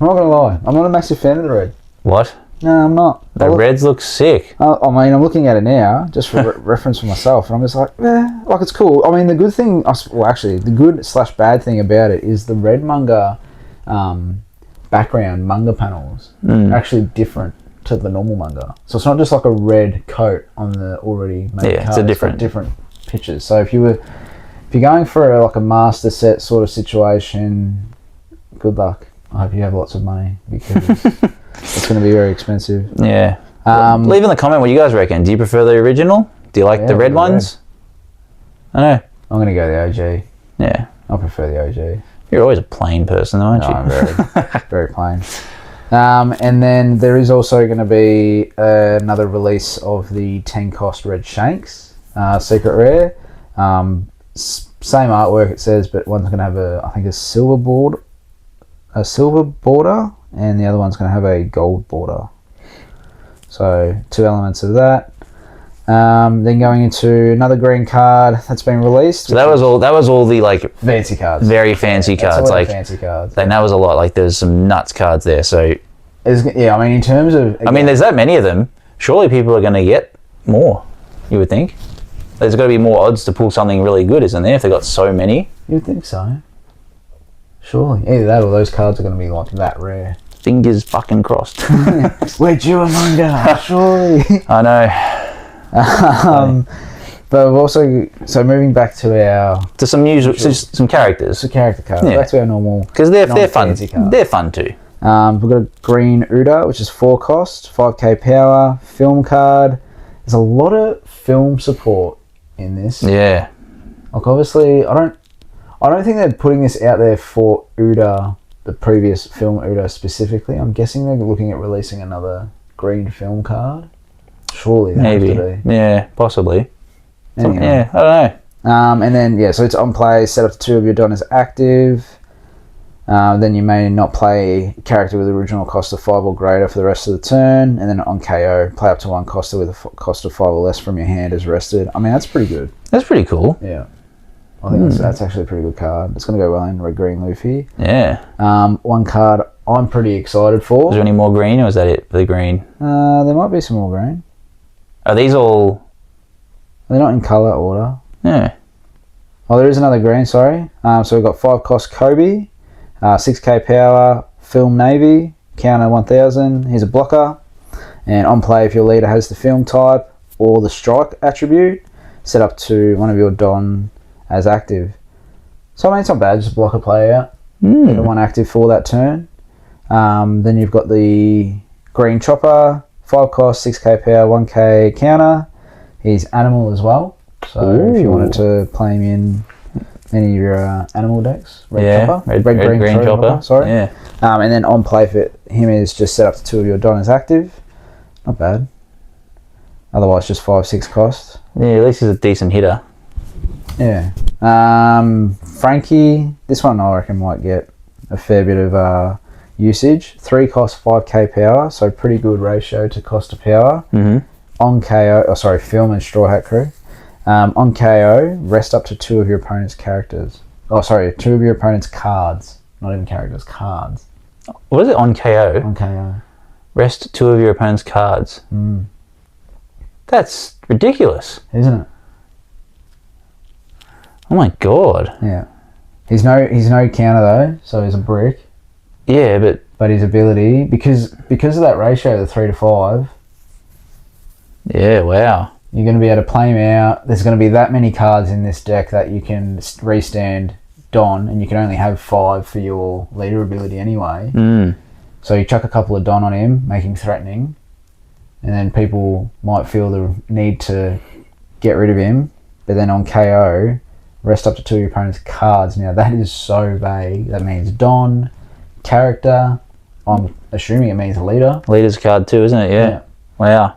I'm not gonna lie, I'm not a massive fan of the red. What? No, I'm not. The reds look sick. I mean, I'm looking at it now, just for reference for myself, and I'm just like, like it's cool. I mean, the good thing, the good/bad thing about it is the red manga background manga panels are actually different to the normal manga. So it's not just like a red coat on the already made card. It's different pictures. So if you're going for a master set sort of situation, good luck. I hope you have lots of money because it's going to be very expensive. Yeah. Leave in the comment what you guys reckon. Do you prefer the original? Do you like the red ones? I know. I'm going to go the OG. Yeah. I prefer the OG. You're always a plain person, aren't you? I'm very, very plain. And then there is also going to be another release of the 10 cost Red Shanks, secret rare. Same artwork it says, but one's going to have a silver border, and the other one's going to have a gold border. So 2 elements of that. Then going into another green card that's been released. So that was all the like fancy cards. Very fancy cards. Like fancy cards. And that was a lot. Like there's some nuts cards there. So I mean, in terms of there's that many of them. Surely people are going to get more. You would think. There's got to be more odds to pull something really good, isn't there? If they got so many. You'd think so. Surely, either that or those cards are going to be like that rare. Fingers fucking crossed. We're due a manga, surely. I know. But we've also moving back to some characters. So character cards. Yeah. Back to our normal. Because they're fun. Cards. They're fun too. We've got a green Uda, which is 4 cost, 5k power, film card. There's a lot of film support in this. Yeah. Like obviously, I don't think they're putting this out there for Uda, the previous film Uda specifically. I'm guessing they're looking at releasing another green film card. Surely, maybe. Yeah, possibly. Anyway. Yeah, I don't know. And then so it's on play. Set up to 2 of your don as active. Then you may not play a character with original cost of 5 or greater for the rest of the turn. And then on KO, play up to 1 coster with a cost of 5 or less from your hand as rested. I mean, that's pretty good. That's pretty cool. Yeah. I think that's actually a pretty good card. It's going to go well in red green Luffy. Yeah. One card I'm pretty excited for. Is there any more green, or is that it for the green? There might be some more green. Are these all? They're not in colour order. Yeah. Oh, there is another green. Sorry. So we've got 5 cost Kobe, 6k power, film Navy, counter 1000. Here's a blocker, and on play if your leader has the film type or the strike attribute, set up to 1 of your don as active. So I mean, it's not bad, just block a player out. Get 1 active for that turn. Then you've got the green chopper, 5 cost, 6k power, 1k counter. He's animal as well. So if you wanted to play him in any of your animal decks, red, green chopper. Sorry. Yeah. And then on play for him is just set up to 2 of your Don as active. Not bad. Otherwise, just 5-6 cost. Yeah, at least he's a decent hitter. Yeah. Frankie, this one I reckon might get a fair bit of usage. 3 cost, 5k power, so pretty good ratio to cost of power. Mm-hmm. On KO, film and Straw Hat Crew. On KO, rest up to 2 of your opponent's characters. 2 of your opponent's cards. Not even characters, cards. What is it on KO? On KO. Rest 2 of your opponent's cards. That's ridiculous. Isn't it? Oh my god. Yeah. He's no counter though, so he's a brick. Yeah, but his ability, because of that ratio, the 3 to 5. Yeah, wow. You're going to be able to play him out. There's going to be that many cards in this deck that you can restand Don, and you can only have 5 for your leader ability anyway. So you chuck a couple of Don on him, make him threatening, and then people might feel the need to get rid of him. But then on KO, rest up to 2 of your opponent's cards. Now that is so vague. That means Don, character. I'm assuming it means leader. Leader's card too, isn't it? Yeah. Wow.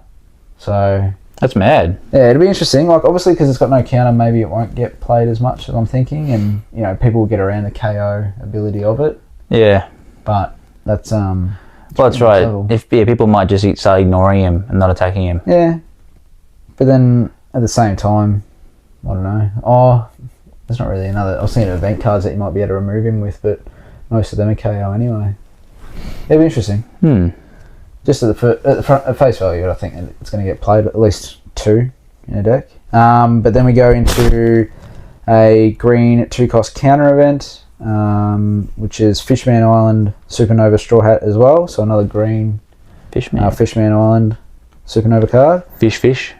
So that's mad. Yeah, it'll be interesting. Like obviously, because it's got no counter, maybe it won't get played as much as I'm thinking, and people will get around the KO ability of it. Yeah. But that's well, that's right. If people might just start ignoring him and not attacking him. Yeah. But then at the same time, I don't know. Oh, there's not really another. I was thinking of event cards that you might be able to remove him with, but most of them are KO anyway. It'll be interesting. Just at face value, I think it's going to get played at least 2 in a deck. But then we go into a green 2-cost counter event, which is Fishman Island Supernova Straw Hat as well. So another green Fishman Island Supernova card. Fish.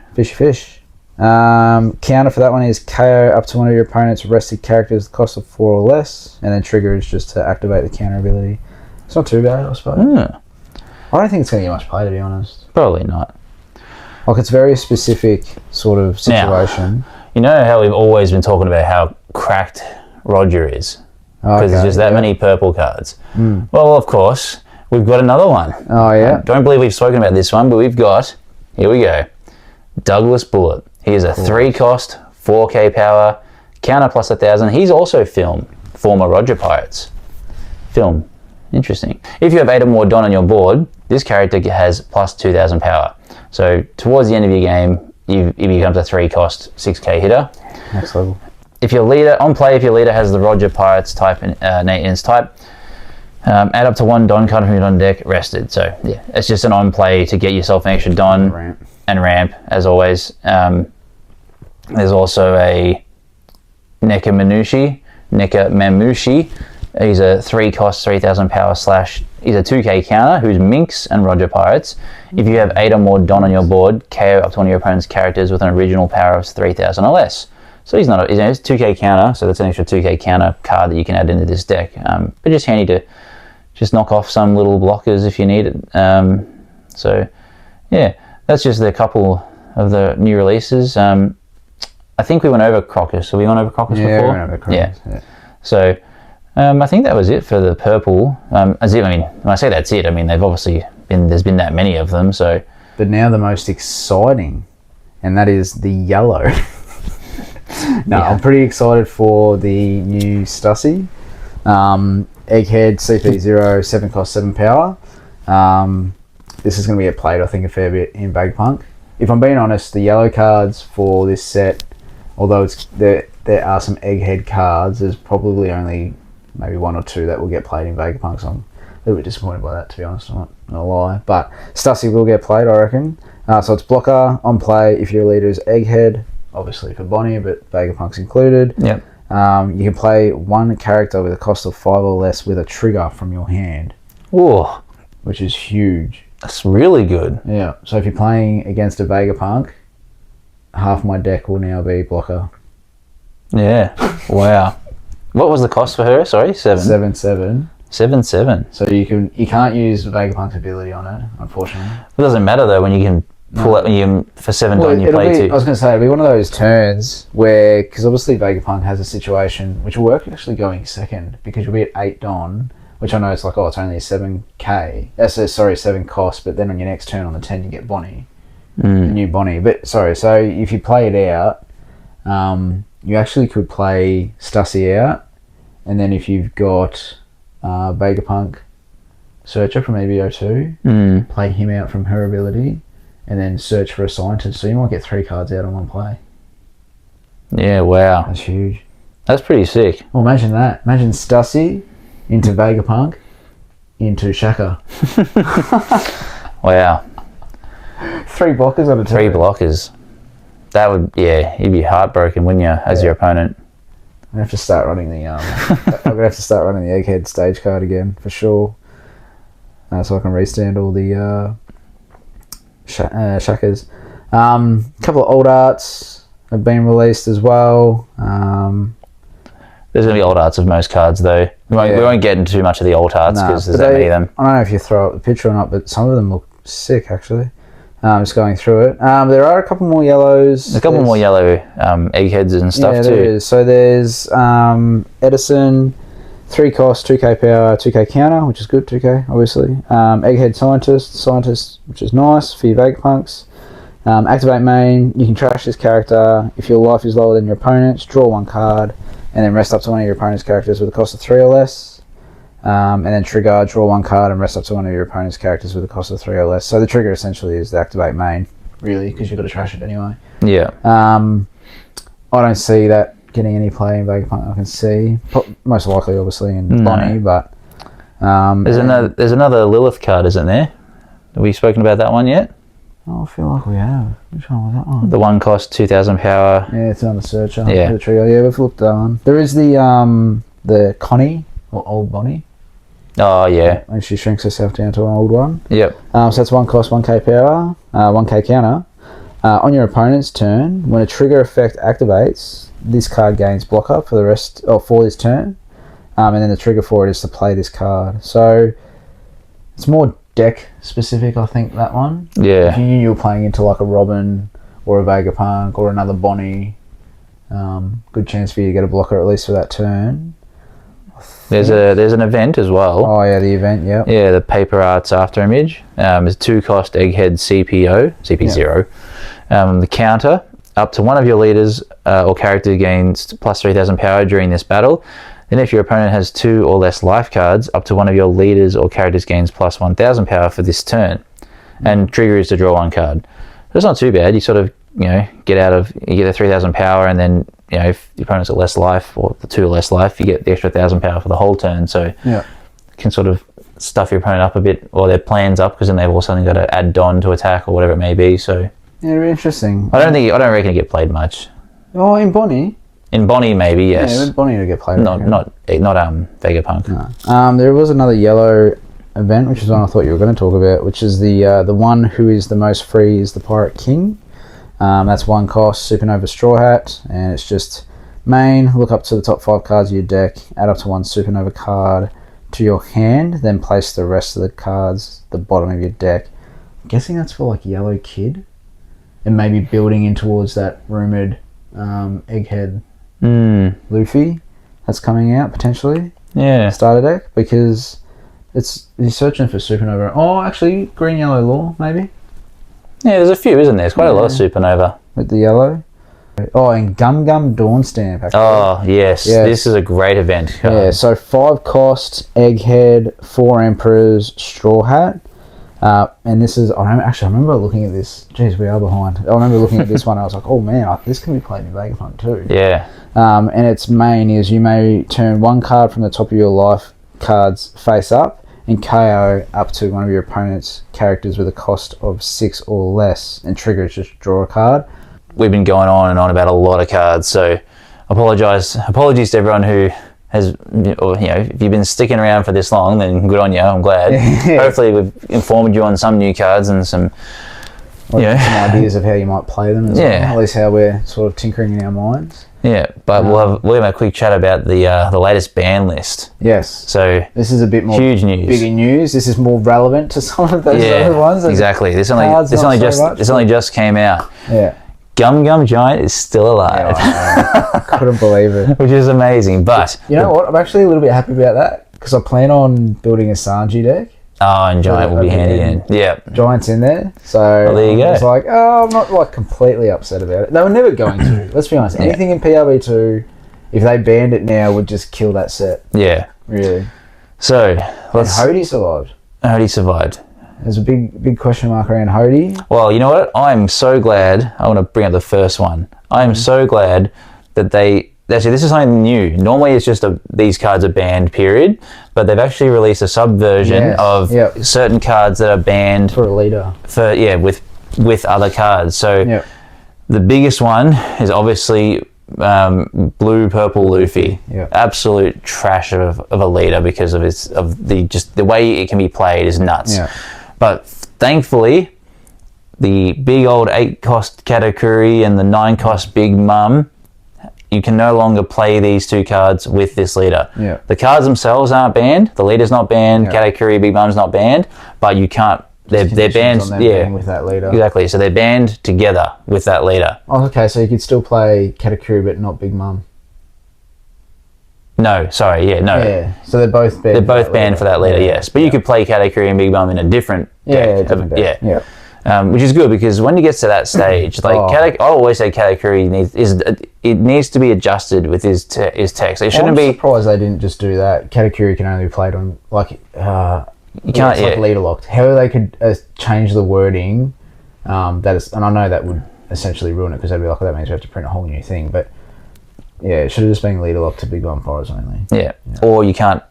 Counter for that one is KO up to 1 of your opponent's rested characters, cost of 4 or less, and then trigger is just to activate the counter ability. It's not too bad, I suppose. I don't think it's going to get much play, to be honest. Probably not. Like, it's very specific sort of situation. Now, you know how we've always been talking about how cracked Roger is? Because there's just that many purple cards. Well, of course, we've got another one. Oh, yeah? Don't believe we've spoken about this one, but we've got, here we go, Douglas Bullet. He is a 3-cost, 4k power, counter plus 1,000. He's also former Roger Pirates. Interesting. If you have 8 or more Don on your board, this character has plus 2,000 power. So towards the end of your game, he becomes a 3-cost, 6k hitter. Next level. If your leader has the Roger Pirates type and Nathan's type, add up to 1 Don card from your Don deck, rested. So yeah, it's just an on play to get yourself an extra Don and ramp as always. There's also a Neka Mamushi. He's a 3-cost, 3,000 power / he's a 2k counter who's Minx and Roger Pirates. If you have 8 or more Don on your board, KO up to 1 of your opponent's characters with an original power of 3,000 or less. So he's 2k counter, so that's an extra 2k counter card that you can add into this deck. But just handy to just knock off some little blockers if you need it. So yeah, that's just a couple of the new releases. I think we went over Crocus. So we went over Crocus before? Yeah, we went over Crocus. Yeah. So I think that was it for the purple. When I say that's it, I mean they've obviously there's been that many of them. So, but now the most exciting, and that is the yellow. I'm pretty excited for the new Stussy. Egghead CP0, 7-cost, 7 power. This is going to be played, I think, a fair bit in Vegapunk. If I'm being honest, the yellow cards for this set, although there are some Egghead cards, there's probably only maybe 1 or 2 that will get played in Vegapunk, so I'm a little bit disappointed by that, to be honest. I'm not going to lie. But Stussy will get played, I reckon. So it's blocker, on play, if your leader is Egghead, obviously for Bonnie, but Vegapunk's included. Yep. You can play 1 character with a cost of 5 or less with a trigger from your hand. Ooh. Which is huge. That's really good. Yeah. So if you're playing against a Vegapunk, half my deck will now be blocker. Yeah. Wow. What was the cost for her? Sorry, 7. 7/7. 7/7. So you can't use Vegapunk's ability on it, unfortunately. It doesn't matter though when you can pull up you for 7 Well, Don, you it'll play be, 2. I was going to say, it'll be one of those turns where, because obviously Vegapunk has a situation which will work actually going second, because you'll be at 8 Don, which I know it's like, oh, it's only 7k. Sorry, 7 cost, but then on your next turn on the 10, you get Bonnie. The new Bonnie. But, sorry, so if you play it out, you actually could play Stussy out, and then if you've got Vegapunk Searcher from EVO2, play him out from her ability, and then search for a scientist. So you might get 3 cards out on one play. Yeah, wow. That's huge. That's pretty sick. Well, imagine that. Imagine Stussy into Vegapunk into Shaka. Wow. 3 blockers on a turn. 3 blockers. That would, yeah, you'd be heartbroken, wouldn't you, as your opponent? I'm gonna have to start running the I'm gonna have to start running the Egghead stage card again for sure. So I can restand all the Shakas. A couple of old arts have been released as well. There's going to be old arts of most cards, though. We won't get into too much of the old arts because there's that many of them. I don't know if you throw up the picture or not, but some of them look sick, actually. Just going through it. There are a couple more yellows. A couple more yellow eggheads and stuff, too. There is. So there's Edison, 3 cost, 2k power, 2k counter, which is good, 2k, obviously. Egghead Scientist, which is nice for your Vegapunks. Activate main, you can trash this character. If your life is lower than your opponent's, draw 1 card, and then rest up to one of your opponent's characters with a cost of 3 or less. And then trigger, draw 1 card and rest up to one of your opponent's characters with a cost of 3 or less. So the trigger essentially is the activate main, really, because you've got to trash it anyway. Yeah. I don't see that getting any play in Vegapunk. I can see most likely, obviously, in Bonnie, but there's another Lilith card, isn't there? Have we spoken about that one yet? Oh, I feel like we have. Which one was that one? The 1 cost, 2,000 power. Yeah, it's another searcher. Yeah. The trigger. Yeah, we've looked at that one. There is the Connie or Old Bonnie. Oh, yeah. And she shrinks herself down to an old one. Yep. So that's 1 cost, 1k power, 1k counter. On your opponent's turn, when a trigger effect activates, this card gains blocker for the rest for this turn. And then the trigger for it is to play this card. So it's more deck specific, I think, that one. Yeah. If you knew you were playing into like a Robin or a Vegapunk or another Bonnie, good chance for you to get a blocker at least for that turn. There's an event as well. Oh yeah, the event, yeah. Yeah, the Paper Arts After Image. It's 2 cost Egghead CP0. The counter, up to one of your leaders or character gains plus 3,000 power during this battle. Then if your opponent has 2 or less life cards, up to one of your leaders or characters gains plus 1,000 power for this turn. And trigger is to draw 1 card. It's not too bad. You sort of, you get the 3,000 power, and then, if the opponent's at less life or the 2 or less life, you get the extra 1,000 power for the whole turn. So you can sort of stuff your opponent up a bit, or their plans up, because then they've also got to add Don to attack or whatever it may be. So yeah, interesting. I don't reckon it get played much. Oh, in Bonnie. In Bonnie, maybe, yes. Yeah, in Bonnie to get played. Not Vegapunk. No. There was another yellow event, which is one I thought you were going to talk about, which is the one who is the most free is the Pirate King. That's 1 cost, Supernova Straw Hat, and it's just main, look up to the top 5 cards of your deck, add up to 1 Supernova card to your hand, then place the rest of the cards at the bottom of your deck. I'm guessing that's for like Yellow Kid, and maybe building in towards that rumoured Egghead Luffy that's coming out potentially. Yeah. Starter deck, because he's searching for Supernova. Oh, actually, Green Yellow Law, maybe? Yeah, there's a few, isn't there? There's quite a lot of Supernova. With the yellow. Oh, and Gum Gum Dawn Stamp, actually. Oh, yes. This is a great event. Yeah, so 5 cost, Egghead, 4 Emperors, Straw Hat. And this is, I remember looking at this. Jeez, we are behind. I remember looking at this one. I was like, oh man, this can be played in Vegapunk too. Yeah. And its main is you may turn 1 card from the top of your life cards face up and KO up to one of your opponent's characters with a cost of 6 or less. And trigger is just draw a card. We've been going on and on about a lot of cards, so apologies to everyone who has, or if you've been sticking around for this long, then good on you. I'm glad. Hopefully we've informed you on some new cards and some some ideas of how you might play them as well. At least how we're sort of tinkering in our minds. Yeah, but we'll have a quick chat about the latest ban list. Yes. So this is a bit more huge news. Bigger news. This is more relevant to some of those other ones. Exactly. This only just came out. Yeah. Gum Gum Giant is still alive. Yeah, I couldn't believe it. Which is amazing. But you know what? I'm actually a little bit happy about that because I plan on building a Sanji deck. Oh, and Giant will be handy in. Yeah. Giant's in there. So there you go. It's like, I'm not like completely upset about it. They were never going to. Let's be honest. Anything in PRB2, if they banned it now, would just kill that set. Yeah. Really. So, Hody survived. Hody survived. There's a big question mark around Hody. Well, you know what? I'm so glad. I want to bring up the first one. I'm so glad that actually, this is something new. Normally, it's just these cards are banned, period. But they've actually released a subversion of certain cards that are banned for a leader. With other cards. So the biggest one is obviously blue purple Luffy. Absolute trash of a leader because of the way it can be played is nuts. But thankfully, the big old 8-cost Katakuri and the 9-cost Big Mum, you can no longer play these two cards with this leader. The cards themselves aren't banned. The leader's not banned. Katakuri, Big Mum's not banned. But you can't. They're banned. With that leader. Exactly. So they're banned together with that leader. Oh, okay. So you could still play Katakuri, but not Big Mum. No, sorry. Yeah, no. Yeah. So they're both banned. They're both banned for that leader. Yes, but you could play Katakuri and Big Mum in a different deck. Which is good because when it gets to that stage, like I always say, Katakuri needs to be adjusted with his text. It shouldn't be. I'm surprised they didn't just do that. Katakuri can only be played on you can't like leader locked. How they could change the wording, and I know that would essentially ruin it because they'd be like, that means we have to print a whole new thing. But yeah, it should have just been leader locked to Big Mum Forest only. Yeah, or you can't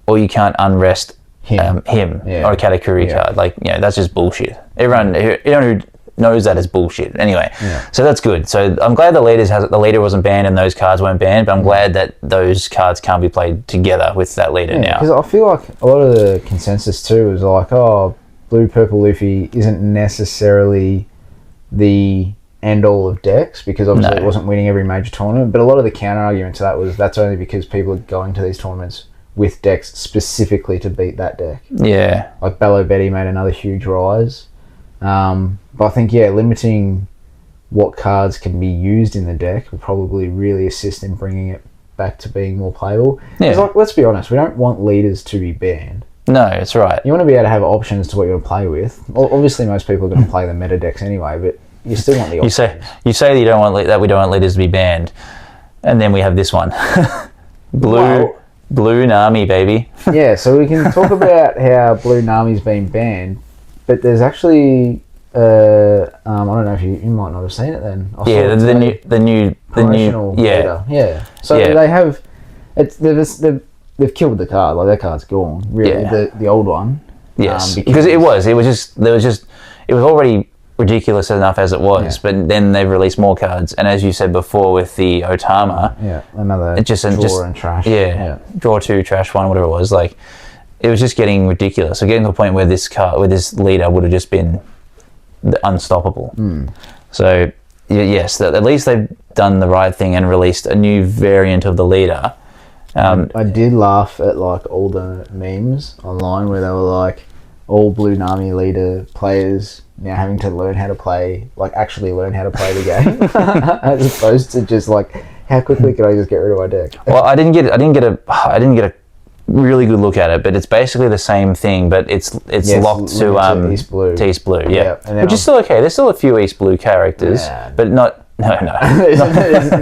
unrest him or a Katakuri card. Like, that's just bullshit. Everyone who knows that is bullshit. Anyway, so that's good. So I'm glad the leader wasn't banned and those cards weren't banned, but I'm glad that those cards can't be played together with that leader now. Because I feel like a lot of the consensus too is like, blue purple Luffy isn't necessarily the end all of decks because obviously it wasn't winning every major tournament. But a lot of the counter argument to that was that's only because people are going to these tournaments with decks specifically to beat that deck. Yeah. Like Bello Betty made another huge rise. But I think, limiting what cards can be used in the deck will probably really assist in bringing it back to being more playable. Because, like, let's be honest, we don't want leaders to be banned. No, that's right. You want to be able to have options to what you want to play with. Obviously, most people are going to play the meta decks anyway, but you still want the options. You say that you don't want that we don't want leaders to be banned, and then we have this one, Blue Nami, baby. Yeah, so we can talk about how Blue Nami's been banned, but there's actually I don't know if you might not have seen it then. The new leader. Yeah. So they have they've killed the card. Like, that card's gone. Really, the old one. Yes, because it was already ridiculous enough as it was, but then they've released more cards, and as you said before with the Otama, another draw and trash. Draw 2, trash 1, whatever it was. Like, it was just getting ridiculous. So getting to a point where this leader would have just been unstoppable. So yes, at least they've done the right thing and released a new variant of the leader. I did laugh at like all the memes online where they were like, all Blue Nami leader players now having to learn how to play, like actually learn how to play the game, as opposed to just like, how quickly can I just get rid of my deck? Well, I didn't get a really good look at it, but it's basically the same thing, but it's locked to East Blue. Which is still okay. There's still a few East Blue characters, but not. No.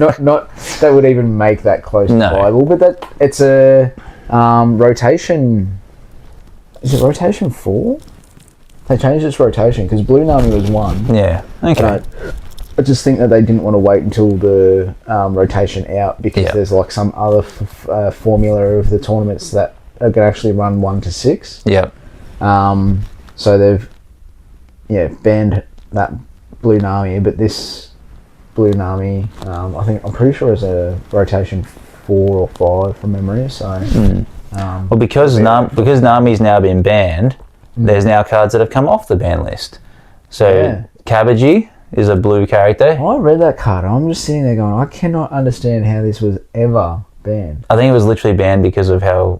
not that would even make that close to viable. But it's a rotation. Is it rotation 4? They changed its rotation because Blue Nami was 1. Yeah. Okay. I just think that they didn't want to wait until the rotation out because there's like some other formula of the tournaments that are going to actually run 1 to 6. Yeah. So they've banned that Blue Nami, but this Blue Nami, I'm pretty sure it's a rotation 4 or 5 from memory. So. Well, because Nami's now been banned, there's now cards that have come off the ban list. So Cabbagey is a blue character. I read that card. I'm just sitting there going, I cannot understand how this was ever banned. I think it was literally banned because of how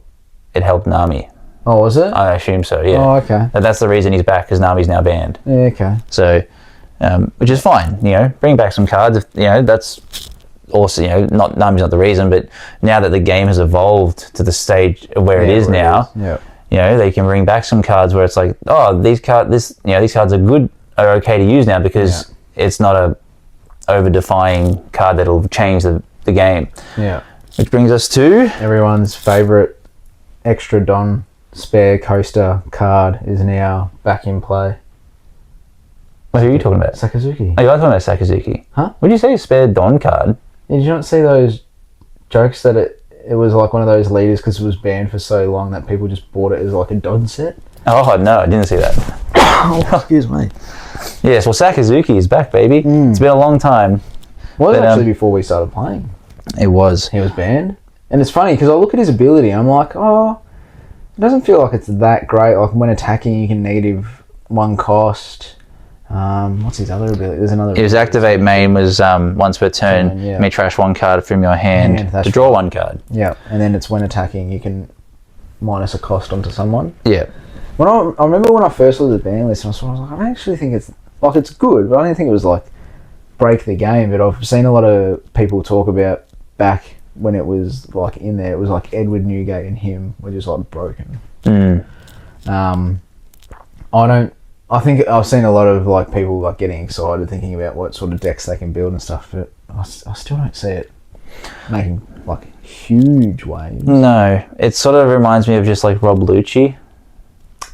it helped Nami. Oh, was it? I assume so, yeah. Oh, okay. And that's the reason he's back, because Nami's now banned. Yeah, okay. So, which is fine, bring back some cards. That's also, not Nami's not the reason, but now that the game has evolved to the stage where it is now, they can bring back some cards where it's like, oh, these cards are good, are okay to use now because it's not a over-defying card that'll change the game. Yeah. Which brings us to everyone's favourite extra Don spare coaster card is now back in play. Who are you talking about? Sakazuki. Oh, you are talking about Sakazuki. Huh? What did you say, a spare Don card? Did you not see those jokes that it was like one of those leaders because it was banned for so long that people just bought it as like a Don set? Oh, no, I didn't see that. Oh, excuse me. Yes, well, Sakazuki is back, baby. It's been a long time. Well, it was actually before we started playing. It was. He was banned. And it's funny because I look at his ability and I'm like, oh, it doesn't feel like it's that great. Like when attacking, you can -1 cost. What's his other ability? There's another. His activate main was once per turn, may trash 1 card from your hand to draw 1 card. Yeah, and then it's when attacking, you can minus a cost onto someone. Yeah. When I remember when I first looked at the ban list, I was like, I actually think it's good, but I didn't think it was like break the game. But I've seen a lot of people talk about back when it was like in there, it was like Edward Newgate and him were just like broken. I think I've seen a lot of like people like getting excited thinking about what sort of decks they can build and stuff, but I still don't see it making like huge waves. No, it sort of reminds me of just like Rob Lucci.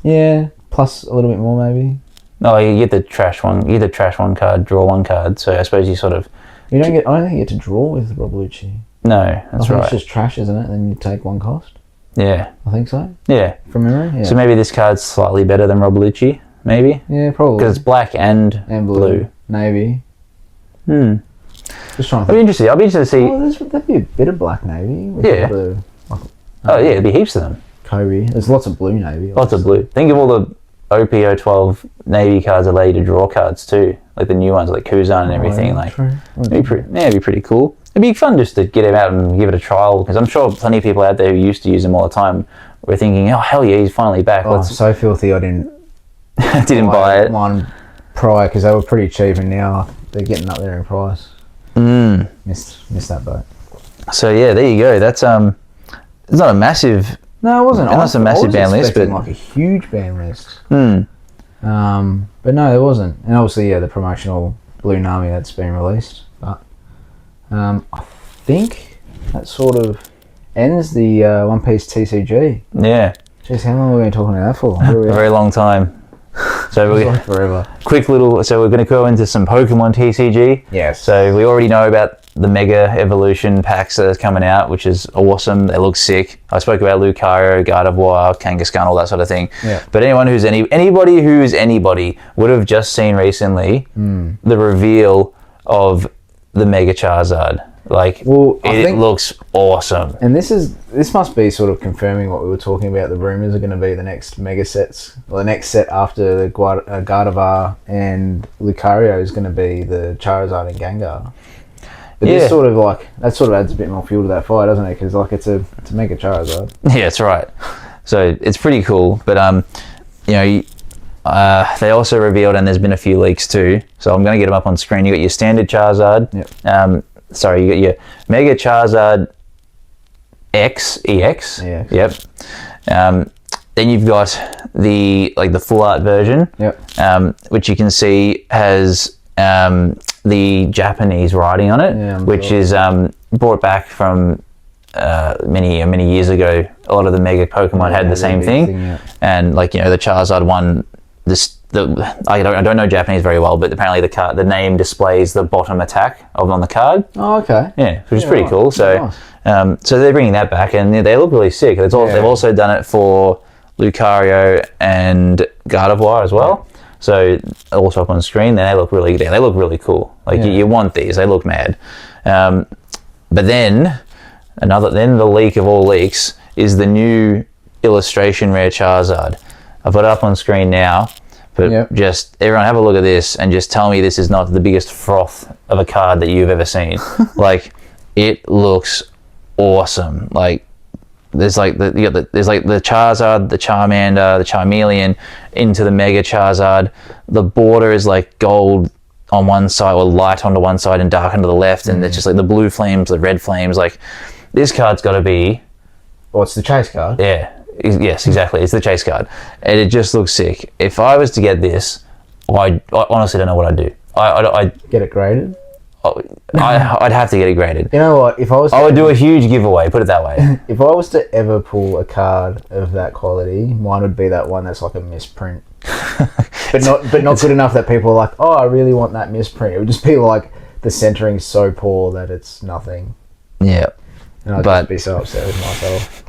Yeah, plus a little bit more maybe. No, you get the trash one. You get the trash 1 card, draw 1 card. So I suppose you sort of. I don't think you get to draw with Rob Lucci. No, that's right. It's just trash, isn't it? Then you take 1 cost. Yeah, I think so. Yeah, from memory. Yeah. So maybe this card's slightly better than Rob Lucci. Maybe. Yeah, probably. Because it's black and blue. Navy. Just trying to think. I'll be interested to see. Oh, that'd be a bit of black navy. With it'd be heaps of them. Kobe. There's lots of blue navy. Lots of blue. Think of all the OPO12 navy cards allow you to draw cards too. Like the new ones, like Kuzan and everything. It'd be pretty cool. It'd be fun just to get him out and give it a trial, because I'm sure plenty of people out there who used to use him all the time were thinking, oh, hell yeah, he's finally back. Oh, so filthy I didn't buy it. One prior, because they were pretty cheap, and now they're getting up there in price. Missed that boat. So yeah, there you go. That's it's not a massive. No, it wasn't. Not a massive ban list, but like a huge ban list. But no, there wasn't. And obviously, the promotional Blue Nami that's been released. But I think that sort of ends the Onepiece TCG. Yeah. Jeez, how long have we been talking about that for? A very long time. So we're like forever. So we're going to go into some Pokemon TCG. Yes. So we already know about the Mega Evolution packs that are coming out, which is awesome. They look sick. I spoke about Lucario, Gardevoir, Kangaskhan, all that sort of thing. Yeah. But anybody who's anybody would have just seen recently the reveal of the Mega Charizard. It looks awesome. And this must be sort of confirming what we were talking about. The rumors are going to be the next mega sets. Well, the next set after the Gardevoir and Lucario is going to be the Charizard and Gengar. But this sort of adds a bit more fuel to that fire, doesn't it? Because it's a mega Charizard. Yeah, that's right. So it's pretty cool. But they also revealed, and there's been a few leaks too. So I'm going to get them up on screen. You got your standard Charizard. Yep. You got your Mega Charizard EX. Yep. Then you've got the full art version. Yep. Which you can see has the Japanese writing on it, which is brought back from many years ago. A lot of the Mega Pokemon had the same thing. And the Charizard one. I don't know Japanese very well, but apparently the name displays the bottom attack on the card. Oh, okay. Yeah, which is pretty cool. So, nice. So they're bringing that back, and they look really sick. They've also done it for Lucario and Gardevoir as well. Yeah. So also up on screen, they look really cool. You want these; they look mad. But then the leak of all leaks is the new illustration rare Charizard. I've got it up on screen now, But just everyone have a look at this and just tell me this is not the biggest froth of a card that you've ever seen. Like, it looks awesome. Like, there's like the Charizard, the Charmander, the Charmeleon into the Mega Charizard. The border is like gold on one side, or light onto one side and dark onto the left, and it's just like the blue flames, the red flames. Like, this card's got to be. Well, it's the chase card. Yeah. Yes, exactly. It's the chase card, and it just looks sick. If I was to get this, I honestly don't know what I'd do. I get it graded. I'd have to get it graded. You know what? If I would do a huge giveaway. Put it that way. If I was to ever pull a card of that quality, mine would be that one that's like a misprint, but not good enough that people are like, oh, I really want that misprint. It would just be like the centering's so poor that it's nothing. Yeah, and I'd just be so upset with myself.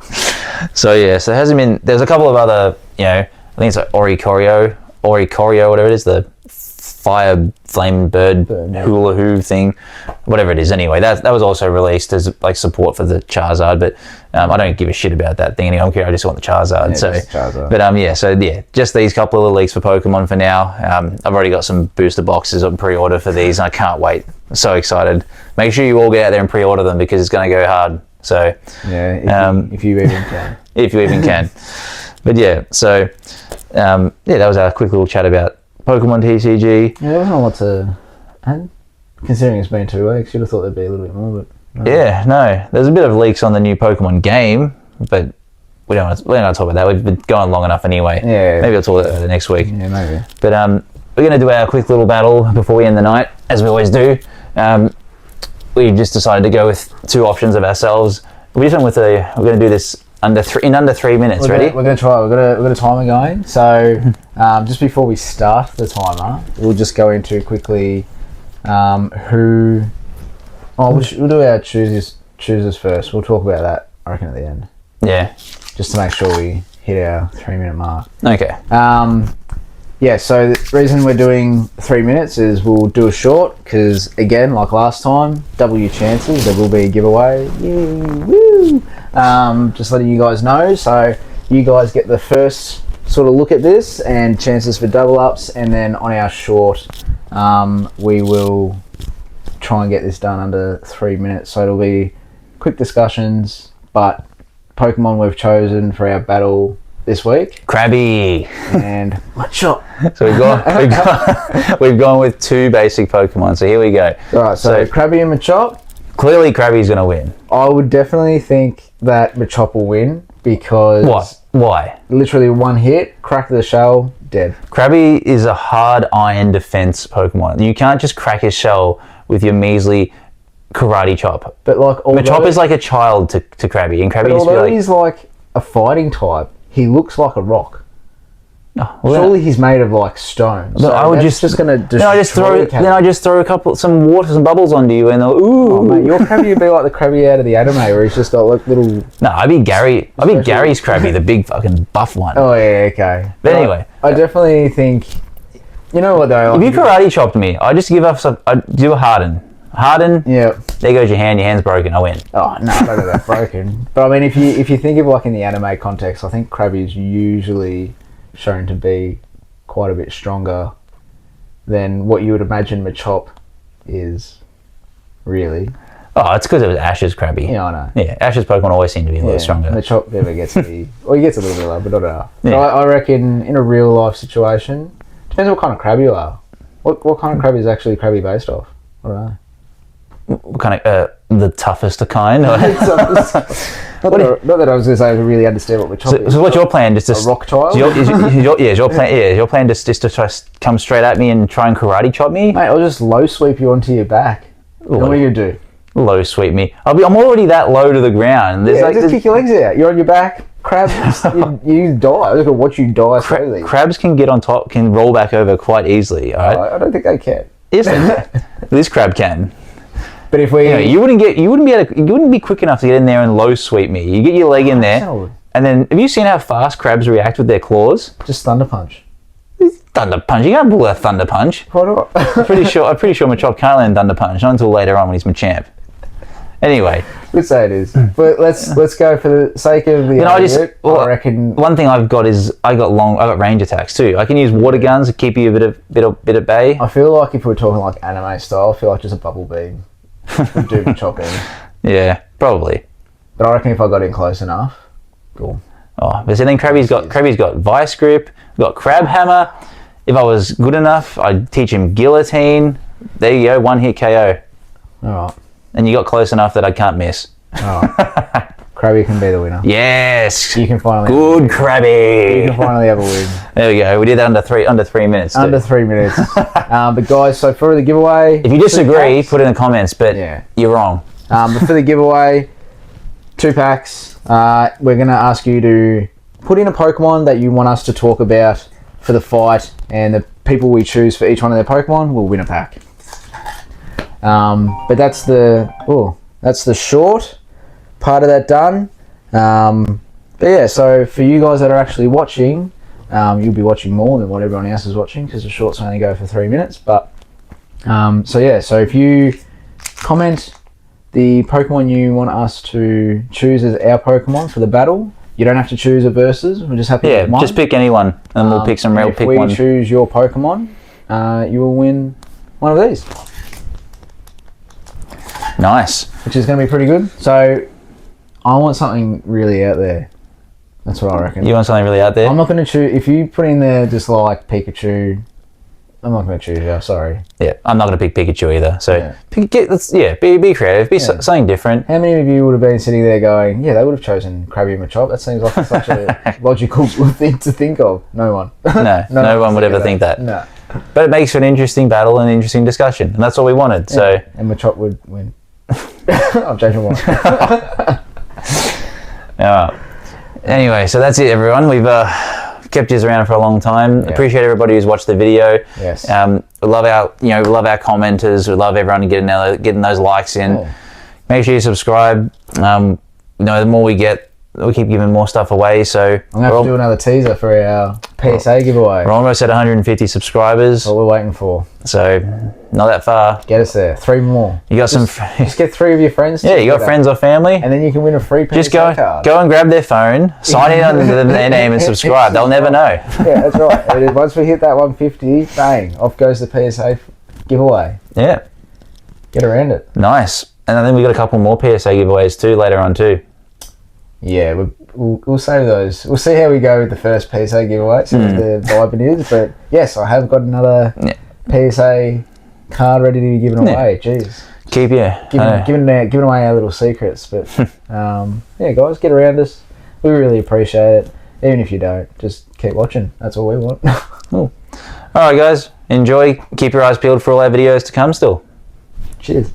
So yeah, so there hasn't been. There's a couple of other, I think it's like Oricorio, whatever it is, the fire flame bird hula hoo thing, whatever it is. Anyway, that was also released as like support for the Charizard, but I don't give a shit about that thing anyway. I don't care. I just want the Charizard. But just these couple of leaks for Pokemon for now. I've already got some booster boxes on pre-order for these, and I can't wait. I'm so excited. Make sure you all get out there and pre-order them because it's going to go hard. So if you even can. If you even can. But yeah, so that was our quick little chat about Pokemon TCG. Yeah, there wasn't a lot to add. Considering it's been 2 weeks, you'd have thought there'd be a little bit more, but no. There's a bit of leaks on the new Pokemon game, but we don't want to talk about that. We've been going long enough anyway. Yeah. Maybe I'll talk about it next week. Yeah, maybe. But we're going to do our quick little battle before we end the night, as we always do. We just decided to go with 2 options of ourselves. We just went with we're going to do this under 3 minutes. Ready? We're going to try. We've got a timer going. So just before we start the timer, we'll just go into quickly who. Oh, we'll do our choosers first. We'll talk about that, I reckon, at the end. Yeah. Just to make sure we hit our 3-minute mark. Okay. Yeah, so the reason we're doing 3 minutes is we'll do a short because, again, like last time, double your chances. There will be a giveaway. Yay, woo! Just letting you guys know. So you guys get the first sort of look at this and chances for double ups. And then on our short, we will try and get this done under 3 minutes. So it'll be quick discussions, but Pokemon we've chosen for our battle this week, Krabby and Machop. So we've gone with 2 basic Pokemon. So here we go. All right, so Krabby and Machop. Clearly, Krabby's going to win. I would definitely think that Machop will win because what? Why? Literally one hit, crack the shell, dead. Krabby is a hard iron defense Pokemon. You can't just crack his shell with your measly karate chop. But like, Machop is like a child to Krabby, and Krabby just although he's like a fighting type, he looks like a rock. Oh, well, surely he's made of like stone. But so I would just going to destroy. Then I just throw some water, some bubbles onto you, and ooh. Oh, mate, your Krabby would be like the Krabby out of the anime, where he's just got like little. No, I'd be Gary's Krabby, the big fucking buff one. Oh yeah, okay. But anyway, I definitely think. You know what though? If you karate chopped me, I'd just give up some. I'd do a Harden. Yeah. There goes your hand. Your hand's broken. I win. Oh no, I don't know that broken. But I mean, if you think of like in the anime context, I think Krabby is usually shown to be quite a bit stronger than what you would imagine Machop is. Really. Oh, it's because it was Ash's Krabby. Yeah, I know. Yeah, Ash's Pokemon always seem to be a little stronger. Machop never gets to be. Well, he gets a little bit low, but not enough. Yeah. So I reckon in a real life situation, depends what kind of Krabby you are. What kind of Krabby is actually Krabby based off? I don't know. What kind of the toughest kind? not that I was going to say I really understand what Machop is. So what's your plan? Just a rock child? Is your plan just to try come straight at me and try and karate chop me? Mate, I'll just low sweep you onto your back. What are you going to do? Low sweep me. I'm already that low to the ground. Just kick your legs out. You're on your back. Crabs, you die. I'm just going to watch you die slowly. Crabs can get on top, can roll back over quite easily. All right? I don't think they can. Yes, they can. This crab can. But if we, you wouldn't be quick enough to get in there and low sweep me. You get your leg in there, and then have you seen how fast crabs react with their claws? Just thunder punch. Thunder punch. You can't pull a thunder punch. Why not? I'm pretty sure Machop can't land thunder punch not until later on when he's Machamp. Anyway, Let's say it is. But let's go for the sake of the. I reckon one thing I've got is I got range attacks too. I can use water guns to keep you a bit at bay. I feel like if we're talking like anime style, I feel like just a bubble beam would do the chopping. Yeah, probably. But I reckon if I got in close enough, cool. Oh, but then Krabby's got vice grip, got crab hammer. If I was good enough, I'd teach him guillotine. There you go, one hit KO. All right. And you got close enough that I can't miss. All right. Krabby can be the winner. Yes. You can finally. Good Krabby. You can finally have a win. There we go. We did that under 3 minutes. Too. Under 3 minutes. But guys, so for the giveaway, if you disagree, put it in the comments. But you're wrong. But for the giveaway, 2 packs. We're gonna ask you to put in a Pokemon that you want us to talk about for the fight, and the people we choose for each one of their Pokemon will win a pack. But that's the short part of that done. But yeah, so for you guys that are actually watching, you'll be watching more than what everyone else is watching because the shorts only go for 3 minutes. But so if you comment the Pokemon you want us to choose as our Pokemon for the battle, you don't have to choose a versus. We're just happy with one. Just pick anyone, and we'll pick some real. If we choose your Pokemon, you will win one of these. Nice. Which is going to be pretty good. So I want something really out there. That's what I reckon. You want something really out there? I'm not going to choose. If you put in there just like Pikachu, I'm not going to choose you. Sorry. Yeah, I'm not going to pick Pikachu either. So be creative. Be something different. How many of you would have been sitting there going, yeah, they would have chosen Krabby Machop? That seems like such a logical thing to think of. No one. No one would ever think that. No. But it makes for an interesting battle and an interesting discussion, and that's what we wanted. Yeah. So and Machop would win. I'm changing my mind. Anyway, so that's it, everyone. We've kept you around for a long time. Yeah. Appreciate everybody who's watched the video. Yes. We love our commenters. We love everyone getting those likes in. Yeah. Make sure you subscribe. The more we get, we keep giving more stuff away. So I'm going to have to do another teaser for our PSA giveaway. We're almost at 150 subscribers. What we're waiting for. So not that far. Get us there. 3 more. You got just get 3 of your friends. Yeah, you got friends or family, and then you can win a free PSA card. Go and grab their phone, sign in on their name, and subscribe. They'll never know. Yeah, that's right. And once we hit that 150, bang, off goes the PSA giveaway. Yeah. Get around it. Nice. And then we got a couple more PSA giveaways too later on too. Yeah, we'll save those. We'll see how we go with the first PSA giveaway, see what the vibe is. But yes, I have got another PSA card ready to be given away. Jeez. Giving away our little secrets. But guys, get around us. We really appreciate it. Even if you don't, just keep watching. That's all we want. Cool. All right, guys. Enjoy. Keep your eyes peeled for all our videos to come still. Cheers.